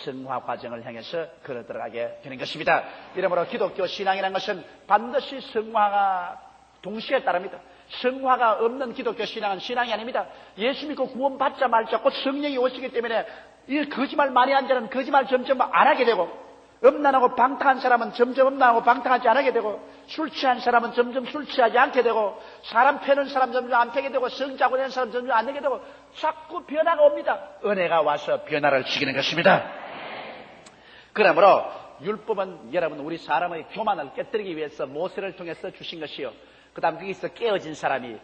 성화 과정을 향해서 걸어 들어가게 되는 것입니다. 이러므로 기독교 신앙이라는 것은 반드시 성화가 동시에 따릅니다. 성화가 없는 기독교 신앙은 신앙이 아닙니다. 예수 믿고 구원 받자 말자 곧 성령이 오시기 때문에 이 거짓말 많이 한 자는 거짓말 점점 안 하게 되고, 음란하고 방탕한 사람은 점점 음란하고 방탕하지 않게 되고, 술 취한 사람은 점점 술 취하지 않게 되고, 사람 패는 사람 점점 안 패게 되고, 성자고 되는 사람 점점 안 되게 되고, 자꾸 변화가 옵니다. 은혜가 와서 변화를 시키는 것입니다. 그러므로 율법은 여러분 우리 사람의 교만을 깨뜨리기 위해서 모세를 통해서 주신 것이요, 그 다음 거기서 깨어진 사람이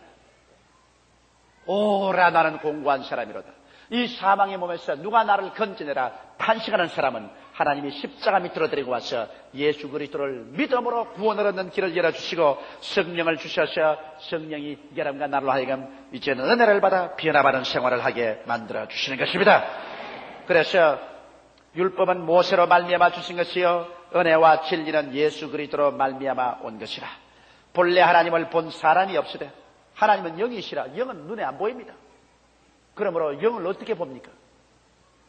오라 나는 공고한 사람이로다. 이 사망의 몸에서 누가 나를 건져내라 탄식하는 사람은 하나님이 십자가 밑으로 데리고 와서 예수 그리스도를 믿음으로 구원을 얻는 길을 열어주시고 성령을 주셔서 성령이 여러분과 나로 하여금 이제는 은혜를 받아 변화받은 생활을 하게 만들어 주시는 것입니다. 그래서 율법은 모세로 말미암아 주신 것이요, 은혜와 진리는 예수 그리스도로 말미암아 온 것이라. 본래 하나님을 본 사람이 없으되 하나님은 영이시라. 영은 눈에 안 보입니다. 그러므로 영을 어떻게 봅니까?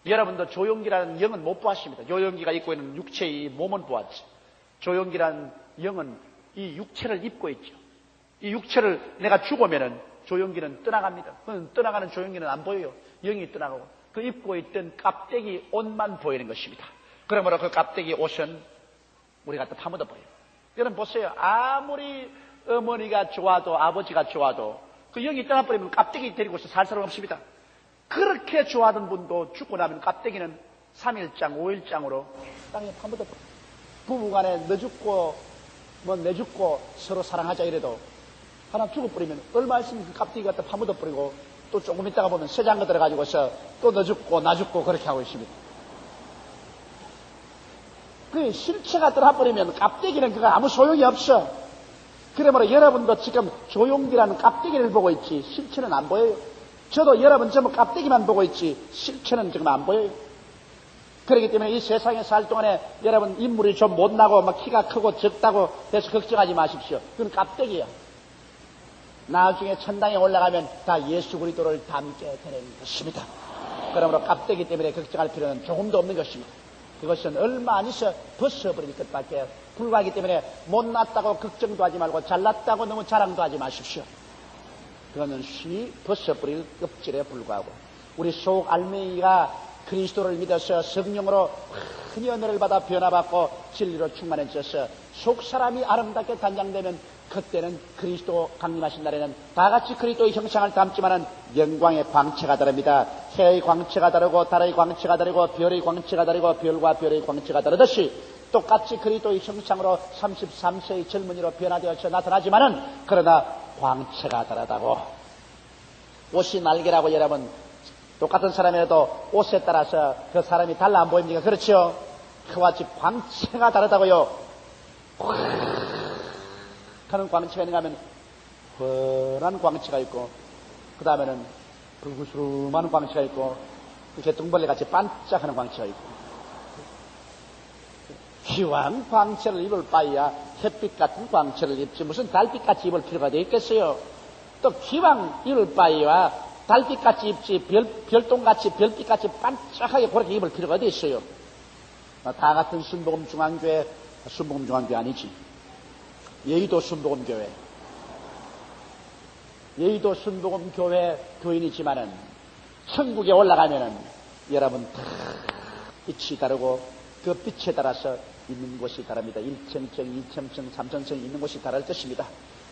여러분도 조용기라는 영은 못 보았습니다. 조용기가 입고 있는 육체의 몸은 보았지. 조용기라는 영은 이 육체를 입고 있죠. 이 육체를 내가 죽으면은 조용기는 떠나갑니다. 떠나가는 조용기는 안 보여요. 영이 떠나가고 그 입고 있던 깝대기 옷만 보이는 것입니다. 그러므로 그 깝대기 옷은 우리가 또 파묻어 버려요. 여러분 보세요. 아무리 어머니가 좋아도 아버지가 좋아도 그 영이 떠나버리면 깝대기 데리고서 살 사람 없습니다. 그렇게 좋아하던 분도 죽고 나면 깝대기는 3일장, 5일장으로 땅에 파묻어 버려요. 부부간에 너 죽고 뭐 내 죽고 서로 사랑하자 이래도 하나 죽어버리면 얼마 있으면 그 깝대기 갖다 파묻어 버리고 또 조금 있다가 보면 쇠장거 들어가지고서 또 너 죽고 나 죽고 그렇게 하고 있습니다. 그 실체가 떠나버리면 깝대기는 그거 아무 소용이 없어. 그러므로 여러분도 지금 조용기라는 깝대기를 보고 있지 실체는 안 보여요. 저도 여러분 전부 깝대기만 보고 있지 실체는 지금 안 보여요. 그렇기 때문에 이 세상에 살 동안에 여러분 인물이 좀 못나고 막 키가 크고 적다고 해서 걱정하지 마십시오. 그건 깝대기야. 나중에 천당에 올라가면 다 예수 그리스도를 닮게 되는 것입니다. 그러므로 깝대기 때문에 걱정할 필요는 조금도 없는 것입니다. 그것은 얼마 안 있어 벗어버릴 것밖에 불과하기 때문에 못났다고 걱정도 하지 말고 잘났다고 너무 자랑도 하지 마십시오. 그거는 쉬 벗어버릴 껍질에 불과하고, 우리 속 알맹이가 그리스도를 믿어서 성령으로 큰 은혜를 받아 변화받고 진리로 충만해져서 속 사람이 아름답게 단장되면 그때는 그리스도 강림하신 날에는 다 같이 그리스도의 형상을 담지만은 영광의 광채가 다릅니다. 해의 광채가 다르고 달의 광채가 다르고 별의 광채가 다르고 별과 별의 광채가 다르듯이 똑같이 그리스도의 형상으로 33세의 젊은이로 변화되어서 나타나지만은 그러나 광채가 다르다고. 옷이 날개라고 여러분 똑같은 사람이라도 옷에 따라서 그 사람이 달라 안 보입니까? 그렇죠? 그와 같이 광채가 다르다고요. 하는 광채가 있는가 하면 훤한 광채가 있고, 그 다음에는 불구스름한 광채가 있고, 개똥벌레 같이 반짝하는 광채가 있고, 기왕 광채를 입을 바에야 햇빛 같은 광채를 입지 무슨 달빛같이 입을 필요가 돼 있겠어요? 또 기왕 입을 바에야 달빛같이 입지 별똥같이 별빛같이 반짝하게 그렇게 입을 필요가 어디 있어요? 다 같은 순복음 중앙교회 아니지. 여의도 순복음교회 교인이지만은 천국에 올라가면은 여러분 다 빛이 다르고 그 빛에 따라서 있는 곳이 다릅니다. 1천층, 2천층, 3천층 있는 곳이 다를 것입니다.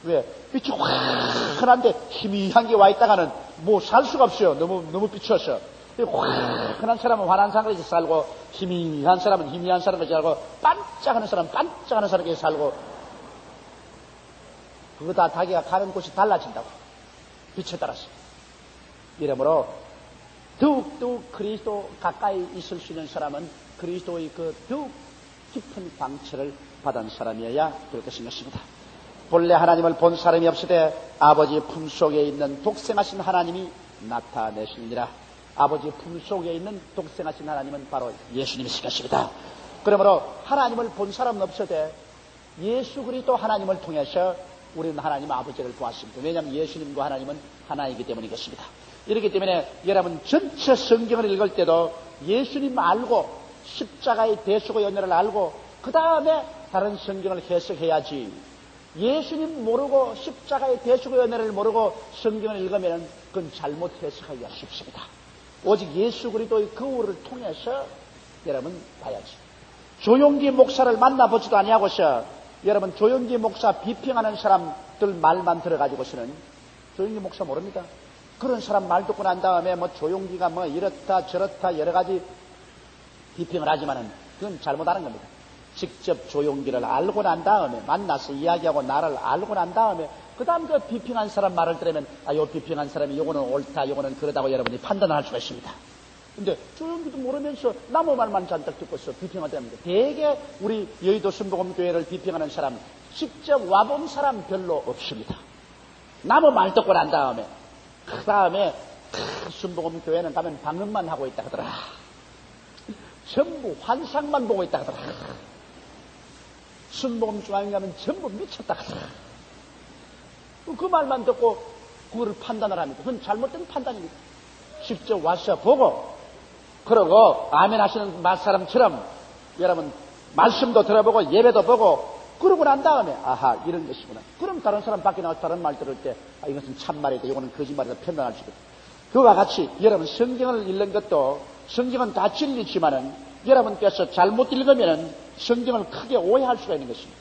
왜? 빛이 환한데 희미한 게 와 있다가는 뭐 살 수가 없어요. 너무 비추어서. 환한 사람은 환한 사람에서 살고, 희미한 사람은 희미한 사람에서 살고, 반짝하는 사람은 반짝하는 사람에서 살고, 그거 다 자기가 가는 곳이 달라진다고. 빛에 따라서. 이러므로 더욱더욱 그리스도 가까이 있을 수 있는 사람은 그리스도의 그 더욱 깊은 광채를 받은 사람이어야 될 것입니다. 본래 하나님을 본 사람이 없으되 아버지의 품속에 있는 독생하신 하나님이 나타내시니라. 아버지의 품속에 있는 독생하신 하나님은 바로 예수님이실 것입니다. 그러므로 하나님을 본 사람은 없으되 예수 그리스도 하나님을 통해서 우리는 하나님 아버지를 보았습니다. 왜냐하면 예수님과 하나님은 하나이기 때문이겠습니다. 이렇기 때문에 여러분 전체 성경을 읽을 때도 예수님 알고 십자가의 대속의 연회를 알고 그 다음에 다른 성경을 해석해야지, 예수님 모르고 십자가의 대속의 연회를 모르고 성경을 읽으면 그건 잘못 해석하기가 쉽습니다. 오직 예수 그리스도의 거울을 통해서 여러분 봐야지. 조용기 목사를 만나보지도 아니하고서 여러분 조용기 목사 비평하는 사람들 말만 들어가지고서는 조용기 목사 모릅니다. 그런 사람 말 듣고 난 다음에 뭐 조용기가 뭐 이렇다 저렇다 여러 가지 비평을 하지만은 그건 잘못하는 겁니다. 직접 조용기를 알고 난 다음에 만나서 이야기하고 나를 알고 난 다음에 그 다음 그 비평한 사람 말을 들으면 요 비평한 사람이 요거는 옳다 요거는 그러다고 여러분이 판단할 수가 있습니다. 근데 조용기도 모르면서 나무 말만 잔뜩 듣고서 비평하답니다. 대개 우리 여의도 순복음교회를 비평하는 사람 직접 와본 사람 별로 없습니다. 나무 말 듣고 난 다음에 그 다음에 순복음교회는 가면 방언만 하고 있다 하더라. 전부 환상만 보고 있다 하더라. 순복음중앙에 가면 전부 미쳤다 하더라. 그 말만 듣고 그거를 판단을 합니다. 그건 잘못된 판단입니다. 직접 와서 보고 그러고 아멘 하시는 사람처럼 여러분 말씀도 들어보고 예배도 보고 그러고 난 다음에 아하 이런 것이구나. 그럼 다른 사람 밖에 나와서 다른 말 들을 때 이것은 참말이다 이거는 거짓말이다 판단할 수 있다. 그와 같이 여러분 성경을 읽는 것도 성경은 다 진리지만은 여러분께서 잘못 읽으면은 성경을 크게 오해할 수가 있는 것입니다.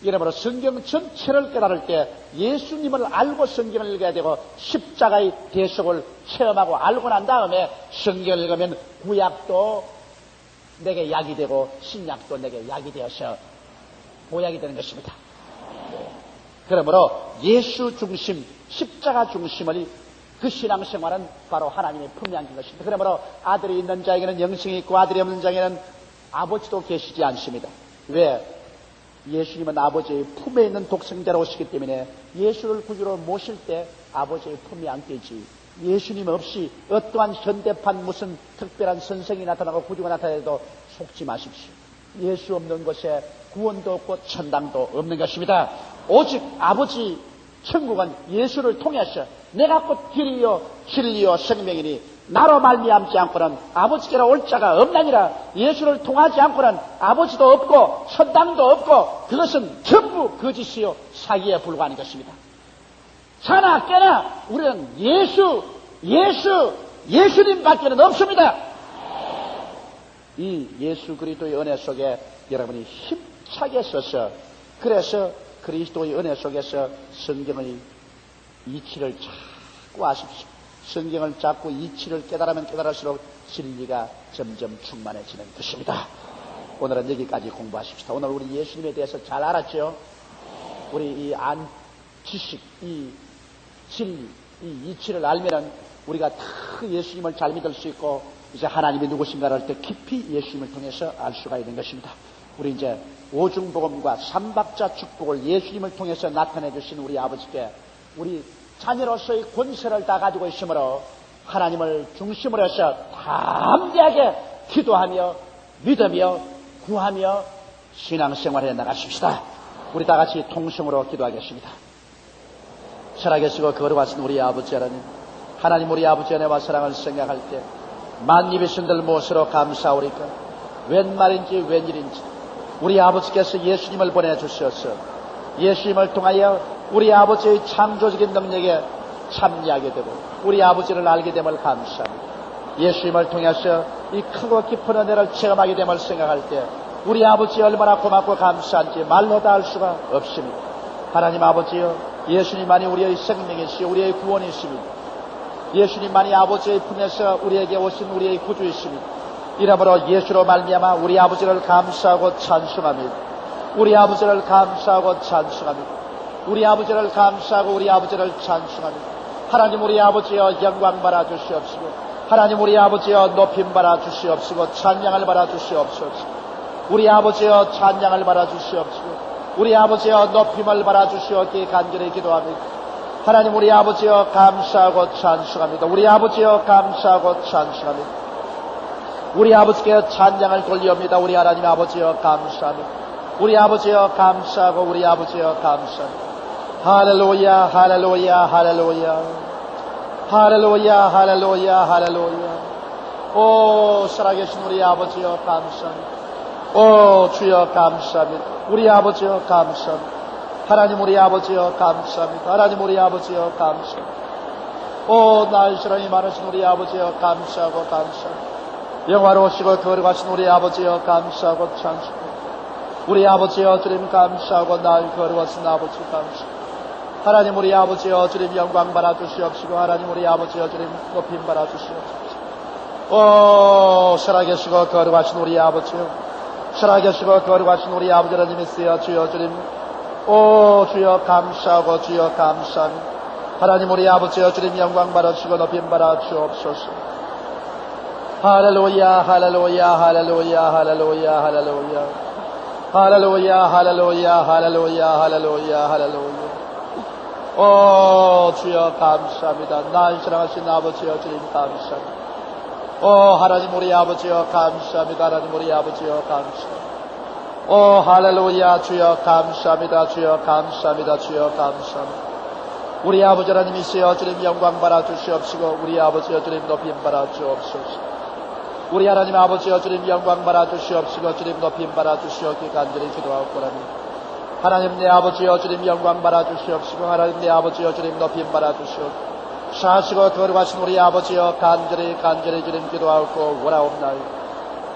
여러분 성경 전체를 깨달을 때 예수님을 알고 성경을 읽어야 되고 십자가의 대속을 체험하고 알고 난 다음에 성경을 읽으면 구약도 내게 약이 되고 신약도 내게 약이 되어서 보약이 되는 것입니다. 그러므로 예수 중심 십자가 중심의 그 신앙생활은 바로 하나님의 품에 안긴 것입니다. 그러므로 아들이 있는 자에게는 영생이 있고 아들이 없는 자에게는 아버지도 계시지 않습니다. 왜? 예수님은 아버지의 품에 있는 독생자로 오시기 때문에 예수를 구주로 모실 때 아버지의 품에 안기지, 예수님 없이 어떠한 현대판 무슨 특별한 선생이 나타나고 구주가 나타나도 속지 마십시오. 예수 없는 곳에 구원도 없고 천당도 없는 것입니다. 오직 아버지 천국은 예수를 통해서 내가 곧 길이요 진리요 생명이니 나로 말미암지 않고는 아버지께로 올 자가 없나니라. 예수를 통하지 않고는 아버지도 없고 천당도 없고 그것은 전부 거짓이요 사기에 불과한 것입니다. 자나 깨나 우리는 예수님 밖에는 없습니다. 이 예수 그리스도의 은혜 속에 여러분이 힘차게 서서 그래서 그리스도의 은혜 속에서 성경의 이치를 자꾸 아십시오. 성경을 잡고 이치를 깨달으면 깨달을수록 진리가 점점 충만해지는 것입니다. 오늘은 여기까지 공부하십시다. 오늘 우리 예수님에 대해서 잘 알았죠? 우리 이 지식, 이 진리, 이 이치를 알면은 우리가 다 예수님을 잘 믿을 수 있고 이제 하나님이 누구신가를 할 때 깊이 예수님을 통해서 알 수가 있는 것입니다. 우리 이제 오중복음과 삼박자 축복을 예수님을 통해서 나타내 주신 우리 아버지께 우리 자녀로서의 권세를 다 가지고 있으므로 하나님을 중심으로 해서 담대하게 기도하며 믿으며 구하며 신앙생활에 나가십시다. 우리 다 같이 통성으로 기도하겠습니다. 살아계시고 거룩하신 우리 아버지 하나님, 하나님 우리 아버지 은혜와 사랑을 생각할 때 만입의 신들 무엇으로 감사오리까? 웬 말인지 웬일인지 우리 아버지께서 예수님을 보내주셔서 예수님을 통하여 우리 아버지의 창조적인 능력에 참여하게 되고 우리 아버지를 알게 됨을 감사합니다. 예수님을 통해서 이 크고 깊은 은혜를 체험하게 됨을 생각할 때 우리 아버지 얼마나 고맙고 감사한지 말로 다 할 수가 없습니다. 하나님 아버지여, 예수님만이 우리의 생명이시오, 우리의 구원이십니다. 예수님만이 아버지의 품에서 우리에게 오신 우리의 구주이십니다. 이러므로 예수로 말미암아 우리 아버지를 감사하고 찬송합니다. 우리 아버지를 감사하고 찬송합니다. 우리 아버지를 감사하고 우리 아버지를 찬송합니다. 하나님 우리 아버지여 영광 받아 주시옵시고, 하나님 우리 아버지여 높임 받아 주시옵시고, 찬양을 받아 주시옵소서. 우리 아버지여 찬양을 받아 주시옵시고, 우리 아버지여 높임을 받아 주시옵기에 간절히 기도합니다. 하나님 우리 아버지여 감사하고 찬송합니다. 우리 아버지여 감사하고 찬송합니다. 우리 아버지께 찬양을 돌리옵니다. 우리 하나님 아버지여 감사합니다. 우리 아버지여 감사하고 우리 아버지여 감사합니다. 할렐루야 할렐루야 할렐루야 할렐루야 할렐루야 할렐루야. 오 살아계신 우리 아버지여 감사합니다. 오 주여 감사합니다. 우리 아버지여 감사합니다. 하나님 우리 아버지여 감사합니다. 하나님 우리 아버지여 감사합니다. 오 나의 사랑이 많으신 우리 아버지여 감사하고 감사합니다. 영화로우시고 거룩하신 우리 아버지여 감사하고 찬송합니다. 우리 아버지여 주님 감사하고 나의 거룩하신 아버지 감사합니다. 하나님 우리 아버지여 주님 영광 받아 주시옵시고, 하나님 우리 아버지여 주님 높임 받아 주시옵소서. 오 살아계시고 거룩하신 우리 아버지여, 살아계시고 거룩하신 우리 아버지 하나님 있으여 주여 주님, 오 주여 감사하고 주여 감사합니다. 하나님 우리 아버지여 주님 영광 받으시고 높임 받아 주옵소서. 할렐루야 할렐루야 할렐루야 할렐루야 할렐루야 할렐루야 할렐루야 할렐루야 할렐루야 할렐루야. 오 주여 감사합니다. 나의 사랑하신 아버지여 주님 감사합니다. 오 하나님 우리 아버지여 감사합니다. 하나님 우리 아버지여 감사합니다. 오 할렐루야 주여 감사합니다. 주여 감사합니다. 주여 감사합니다. 우리 아버지 하나님이시여 주님 영광 받아 주시옵시고, 우리 아버지여 주님 높임 받아 주옵소서. 우리 하나님 아버지여 주님 영광 받아 주시옵시고, 주님 높임 받아 주시옵기에 간절히 기도하옵고랍니다. 하나님 내 아버지여 주님 영광 받아 주시옵시고, 하나님 내 아버지여 주님 높임 받아 주시옵시고, 사시고 거룩하신 우리 아버지여 간절히 주님 기도하옵고 원하옵나이다.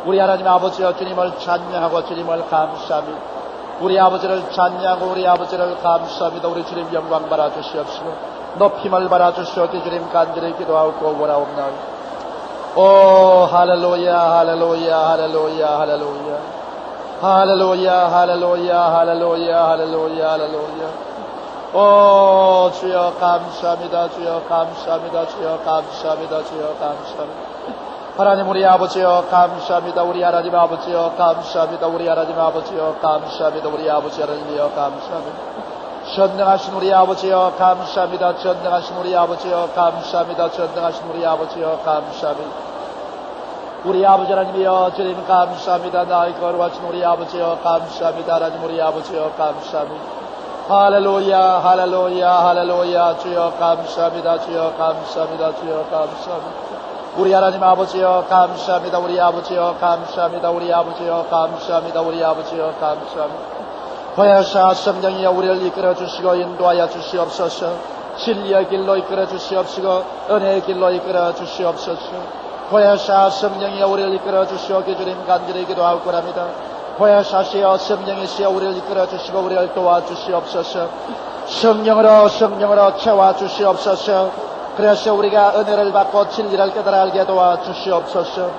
우리 하나님 아버지여 주님을 찬양하고 주님을 감사합니다. 우리 아버지를 찬양하고 우리 아버지를 감사합니다. 우리 주님 영광 받아 주시옵시고 높임을 받아 주시옵기에 주님 간절히 기도하옵고 원하옵나이다. 오 할렐루야 할렐루야 할렐루야 할렐루야 할렐루야 할렐루야 할렐루야 할렐루야 할렐루야. 오 주여 감사합니다. 주여 감사합니다. 주여 감사합니다. 주여 감사합니다. 하나님 우리 아버지여 감사합니다. 우리 하나님 아버지여 감사합니다. 우리 하나님 아버지여 감사합니다. 우리 아버지 하나님이여 감사합니다. 전능하신 우리 아버지여 감사합니다. 전능하신 우리 아버지여 감사합니다. 전능하신 우리 아버지여 감사합니다. 우리 아버지 하나님이여 주님 감사합니다. 나의 거룩하신 우리 아버지여 감사합니다. 하나님 우리 아버지여 감사합니다. 할렐루야 할렐루야 할렐루야. 주여 감사합니다. 주여 감사합니다. 주여 감사합니다. 우리 하나님 아버지여 감사합니다. 우리 아버지여 감사합니다. 우리 아버지여 감사합니다. 우리 아버지여 감사합니다. 보혜사 성령이여 우리를 이끌어 주시고 인도하여 주시옵소서. 진리의 길로 이끌어 주시옵시고 은혜의 길로 이끌어 주시옵소서. 보혜사 성령이여 우리를 이끌어 주시옵기에 주님 간절히 기도하옵고랍니다. 보혜사시여 성령이시여 우리를 이끌어 주시고 우리를 도와주시옵소서. 성령으로 채워주시옵소서. 그래서 우리가 은혜를 받고 진리를 깨달아 알게 도와주시옵소서.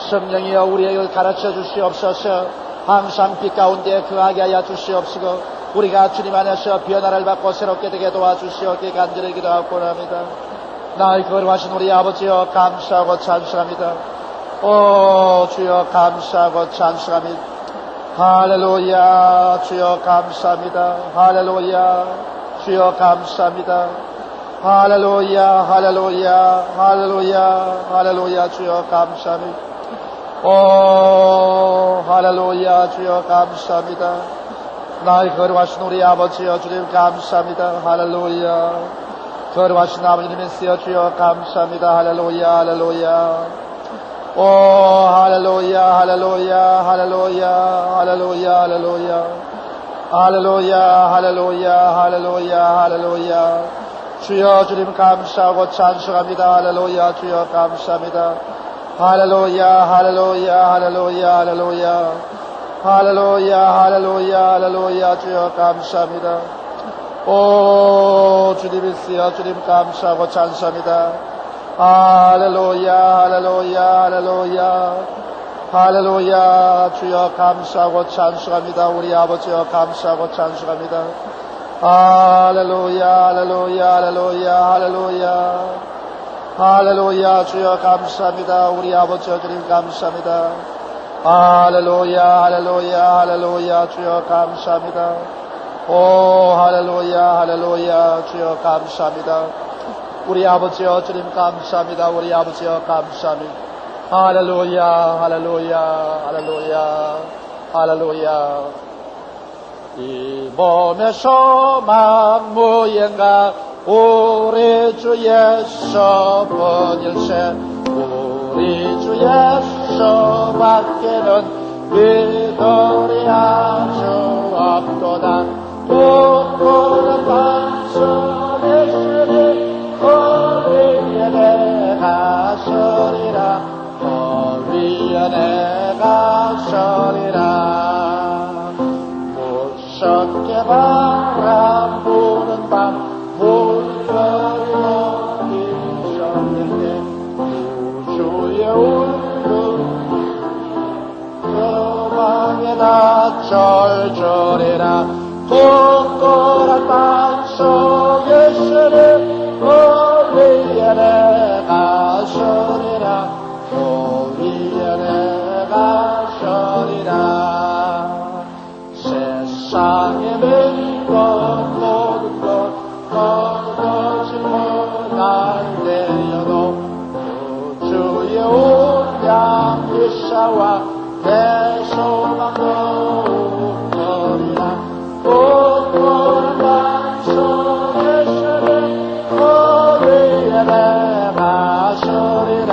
성령이여 우리를 가르쳐 주시옵소서. 항상 빛 가운데 거하게 하여 주시옵시고 우리가 주님 안에서 변화를 받고 새롭게 되게 도와주시옵기에 간절히 기도하옵고랍니다. 나의 거룩하신 우리 아버지여 감사하고 찬송합니다. 오 주여 감사하고 찬송합니다. 할렐루야 주여 감사합니다. 할렐루야 주여 감사합니다. 할렐루야 할렐루야 할렐루야 할렐루야 주여 감사합니다. 오 할렐루야 주여 감사합니다. 나의 거룩하신 우리 아버지여 주님 감사합니다. 할렐루야 거룩하신 아버지님이시여 주여 감사합니다. 할렐루야 할렐루야. 오 할렐루야 할렐루야 할렐루야 할렐루야 할렐루야 할렐루야 할렐루야 할렐루야 할렐루야. 주여 주님 감사하고 찬송합니다. 할렐루야 주여 감사합니다. 할렐루야 할렐루야 할렐루야 할렐루야 할렐루야, 할렐루야, 할렐루야. 주여 감사합니다. 오, 주님이시여, 주님 감사하고 찬송합니다. 할렐루야, 할렐루야, 할렐루야. 할렐루야. 주여 감사하고 찬송합니다. 우리 아버지여 감사하고 찬송합니다. 할렐루야, 할렐루야, 할렐루야, 할렐루야. 할렐루야. 주여 감사합니다. 우리 아버지여 주님 감사합니다. 할렐루야, 할렐루야, 할렐루야. 주여 감사합니다. 오, 할렐루야, 할렐루야. 주여 감사합니다. 우리 아버지여 주님 감사합니다. 우리 아버지여 감사합니다. 할렐루야, 할렐루야, 할렐루야, 할렐루야. 이 몸에서 만무연가 우리 주 예수 분일세. 우리 주 예수 밖에는 믿으리 아주 없도다. 부끄러운 방송의 주님 우리의 내가 서리라. 우리의 내가 서리라. 무섭게 바람 부는 밤 물결이 높이셨는데 우주의 울음 그 방에다 절절해라. 부끄러운 방송 예수님 우리의 내가 서리라. 우리의 내가 서리라. 세상에 믿고 모든 것 거두지 못할 때여도 우주의 온양 일사와 내 소망도 거리라. 부끄러운 방송 예수님 우리의 내가 서리라.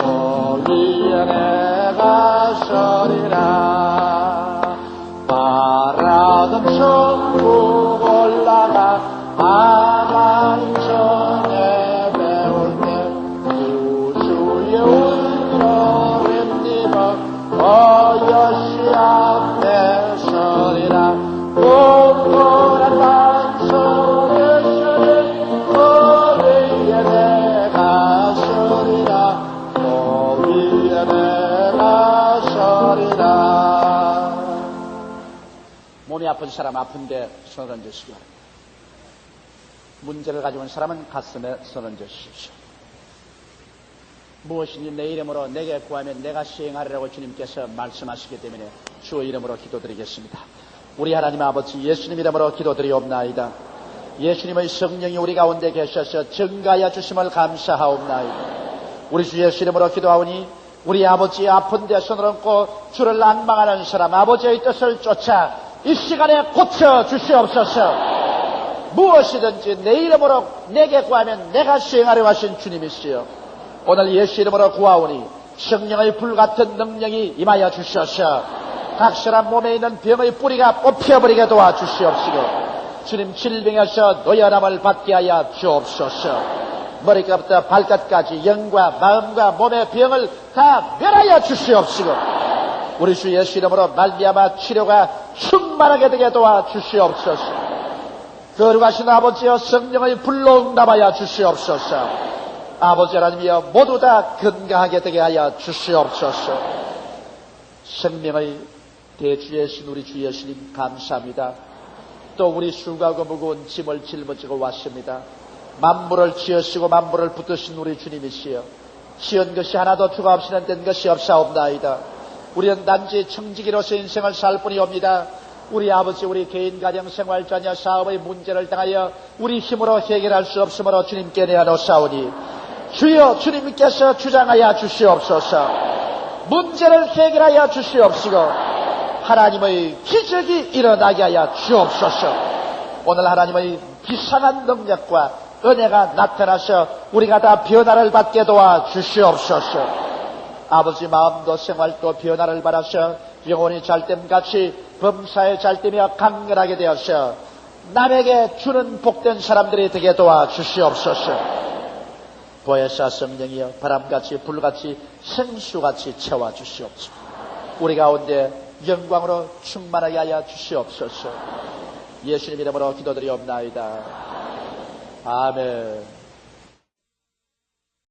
우리의 내가 서리라. 바라던 천국 올라가 하나님 전에 배울 때 우주의 울려 렘님은 어여시 앞에 서리라. 부끄러운 방송 예수님 우리의 내가 서리라. 우리의 내가 서리라. 몸이 아픈 사람 아픈데 손을 얹으시기 바랍니다. 문제를 가지고 온 사람은 가슴에 손을 얹으십시오. 무엇이니 내 이름으로 내게 구하면 내가 시행하리라고 주님께서 말씀하시기 때문에 주의 이름으로 기도드리겠습니다. 우리 하나님 아버지 예수님 이름으로 기도드리옵나이다. 예수님의 성령이 우리 가운데 계셔서 증가하여 주심을 감사하옵나이다. 우리 주 예수 이름으로 기도하오니 우리 아버지의 아픈 데 손을 얹고 주를 안망하는 사람 아버지의 뜻을 쫓아 이 시간에 고쳐 주시옵소서. 무엇이든지 내 이름으로 내게 구하면 내가 수행하려 하신 주님이시여, 오늘 예수 이름으로 구하오니 성령의 불같은 능력이 임하여 주시옵소서. 각 사람 몸에 있는 병의 뿌리가 뽑혀버리게 도와주시옵시고 주님 질병에서 노연함을 받게 하여 주옵소서. 머리끝부터 발끝까지 영과 마음과 몸의 병을 다 멸하여 주시옵시고 우리 주 예수 이름으로 말미암아 치료가 충만하게 되게 도와주시옵소서. 거룩하신 아버지여 성령의 불로 응답하여 주시옵소서. 아버지 하나님이여 모두 다 건강하게 되게 하여 주시옵소서. 생명의 대주예신 우리 주 예수님 감사합니다. 또 우리 수고하고 무거운 짐을 짊어지고 왔습니다. 만물을 지으시고 만물을 붙드신 우리 주님이시여, 지은 것이 하나도 추가 없이는 된 것이 없사옵나이다. 우리는 단지 청지기로서 인생을 살 뿐이옵니다. 우리 아버지 우리 개인 가정 생활 자녀 사업의 문제를 당하여 우리 힘으로 해결할 수 없으므로 주님께 내어놓사오니 주여 주님께서 주장하여 주시옵소서. 문제를 해결하여 주시옵시고 하나님의 기적이 일어나게 하여 주옵소서. 오늘 하나님의 비상한 능력과 은혜가 나타나서 우리가 다 변화를 받게 도와 주시옵소서. 아버지 마음도 생활도 변화를 받아서 영혼이 잘됨같이 범사에 잘되며 강건하게 되어서 남에게 주는 복된 사람들이 되게 도와 주시옵소서. 보혜사 성령이여 바람같이 불같이 생수같이 채워 주시옵소서. 우리 가운데 영광으로 충만하게 하여 주시옵소서. 예수님 이름으로 기도드리옵나이다. 아멘.